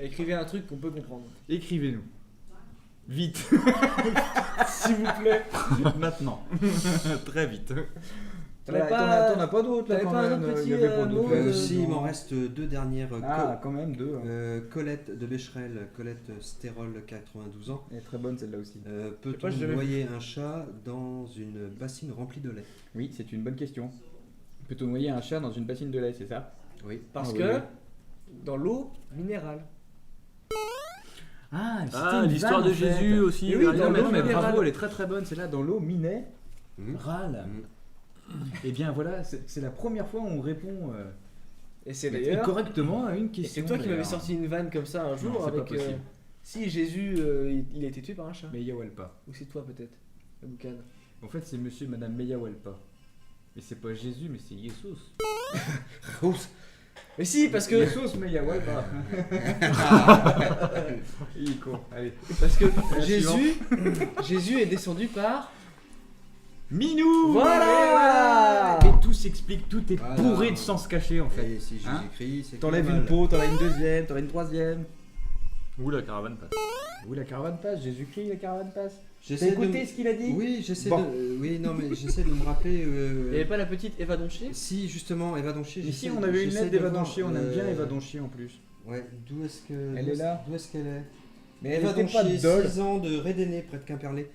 Écrivez un truc qu'on peut comprendre. Écrivez-nous. Vite. S'il vous plaît. Maintenant. Très vite. T'en as T'en as pas d'autres là t'avais quand pas un même. autre Il y petit, avait pas d'autres. mot, Si, il non. m'en reste deux dernières. Ah, quand même deux. Colette de Becherel, Colette Stérol, 92 ans. Elle est très bonne celle-là aussi. Peut-on pas, j'ai jamais noyer un chat dans une bassine remplie de lait? Oui, c'est une bonne question. Peut-on noyer un chat dans une bassine de lait, c'est ça? Oui. Parce Ah, que oui. dans l'eau minérale. Ah, Ah, l'histoire de Jésus aussi. Et oui, Maria, dans l'eau, mais minérale. bravo, elle est très très bonne. C'est là, dans l'eau minet. Mhm. Râle. Mhm. Et bien voilà, c'est la première fois où on répond Et c'est Et d'ailleurs. correctement à une Et question. c'est toi qui m'avais d'ailleurs. sorti une vanne comme ça un jour Non, c'est pas avec. possible. Si Jésus il a été tué par un chat. Mais Yawalpa. Ou c'est toi peut-être, la boucane. En fait, c'est monsieur et madame Meyawalpa. Et c'est pas Jésus, mais c'est Jesus. Mais si, parce que. Jesus Meyawalpa. Il est con. Allez. Parce que Suivant. Jésus est descendu par. Minou. Voilà. Mais tout s'explique, tout est Voilà. bourré de sens caché en fait. Et si Hein Jésus-Christ, c'est T'enlèves normal. une peau, t'en as une deuxième, t'en as une troisième. Ou la caravane passe. Oui, la caravane passe, Jésus-Christ, la caravane passe. T'as J'essaie de écouté me- ce qu'il a dit? Oui, j'essaie Bon. de. Oui, non, mais j'essaie de me rappeler. Il n'y avait pas la petite Eva Donchier? Si, justement, Eva Donchier. Mais si, j'essaie- on avait une j'essaie lettre de d'Eva voir, Donchier, on aime bien Eva Donchier en plus. Ouais, d'où est-ce que. Elle est là. D'où est-ce qu'elle est? Mais Eva elle était pas Donchier, dolle. 6 ans de Rédéné, près de Quimperlé.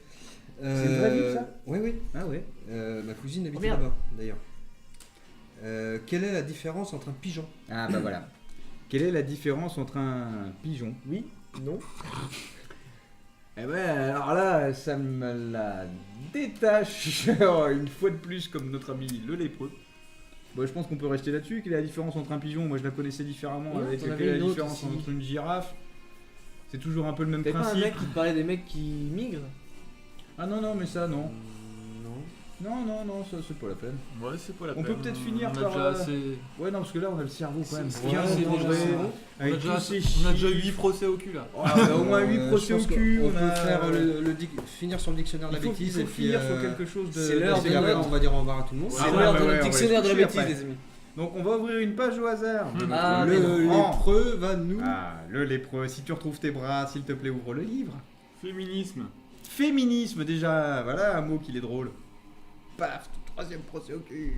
C'est une vraie ville, ça? Oui, oui. Ah ouais. Ma cousine habite Oh, merde. là-bas, d'ailleurs. Quelle est la différence entre un pigeon? Ah bah voilà. Quelle est la différence entre un pigeon? Oui. Non. Eh ben alors là, ça me la détache une fois de plus comme notre ami le lépreux. Bon, je pense qu'on peut rester là-dessus. Quelle est la différence entre un pigeon? Moi je la connaissais différemment Oui, avec t'en quelle avais est la une autre différence aussi. entre une girafe? C'est toujours un peu le même T'avais pas un principe. mec qui te parlait des mecs qui migrent? Ah non, non, mais ça non. Non. Non, non, non, ça c'est pas la peine. Ouais, c'est pas la On peine. peut peut-être finir On a par, déjà assez. Ouais, non, parce que là on a le cerveau quand même. C'est- bien c'est rangé, déjà ça. On a avec déjà, tous ces on a déjà chiffres. 8 procès au cul là. Ah, bah, au moins 8 je procès au pense cul. qu'on On peut a faire finir sur le dictionnaire de Il la faut, bêtise il et faut puis finir sur quelque chose de. c'est l'heure et de après, notre- on va dire au revoir à tout le monde. C'est Ah, l'heure ouais, de ouais, notre ouais, dictionnaire de la je suis bêtise, après. les amis. Donc on va ouvrir une page au hasard. de notre Ah, mais Le grand- lépreux va nous. Ah, le lépreux. Si tu retrouves tes bras, s'il te plaît, ouvre le livre. Féminisme. Féminisme, déjà. Voilà un mot qu'il est drôle. Paf, troisième procès au cul.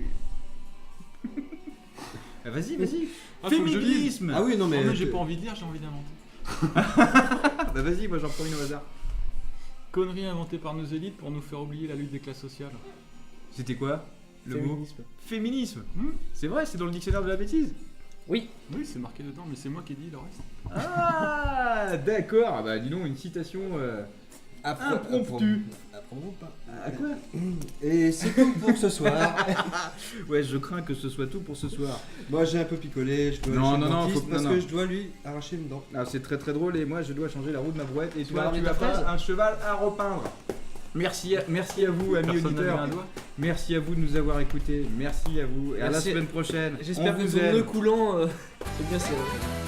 Ah, vas-y, vas-y. Ah, faut que je lise. Féminisme. Ah oui, non, mais. Mais j'ai pas envie de lire, j'ai envie d'inventer. Bah vas-y, moi j'en prends une au hasard. Connerie inventée par nos élites pour nous faire oublier la lutte des classes sociales. C'était quoi le mot? Féminisme. Féminisme. Hmm. C'est vrai, c'est dans le dictionnaire de la bêtise. Oui. Oui, c'est marqué dedans, mais c'est moi qui ai dit le reste. Ah, d'accord. Ah bah dis donc, une citation. Impromptu. Apprends pas. À quoi? Et c'est tout pour ce soir. Ouais, je crains que ce soit tout pour ce soir. Moi j'ai un peu picolé, je dois Non, aller chez non, le non, dentiste faut- parce non, que non. je dois lui arracher une dent. Ah, c'est très très drôle et moi je dois changer la roue de ma brouette et Tu toi vas tu ramener vas ta pas fraise un cheval à repeindre. Merci à vous amis Personne n'avait auditeurs. un doigt. Merci à vous de nous avoir écoutés. Merci à vous et à la Merci. semaine prochaine. J'espère On que vous vos aime. nœuds coulants. C'est bien, c'est.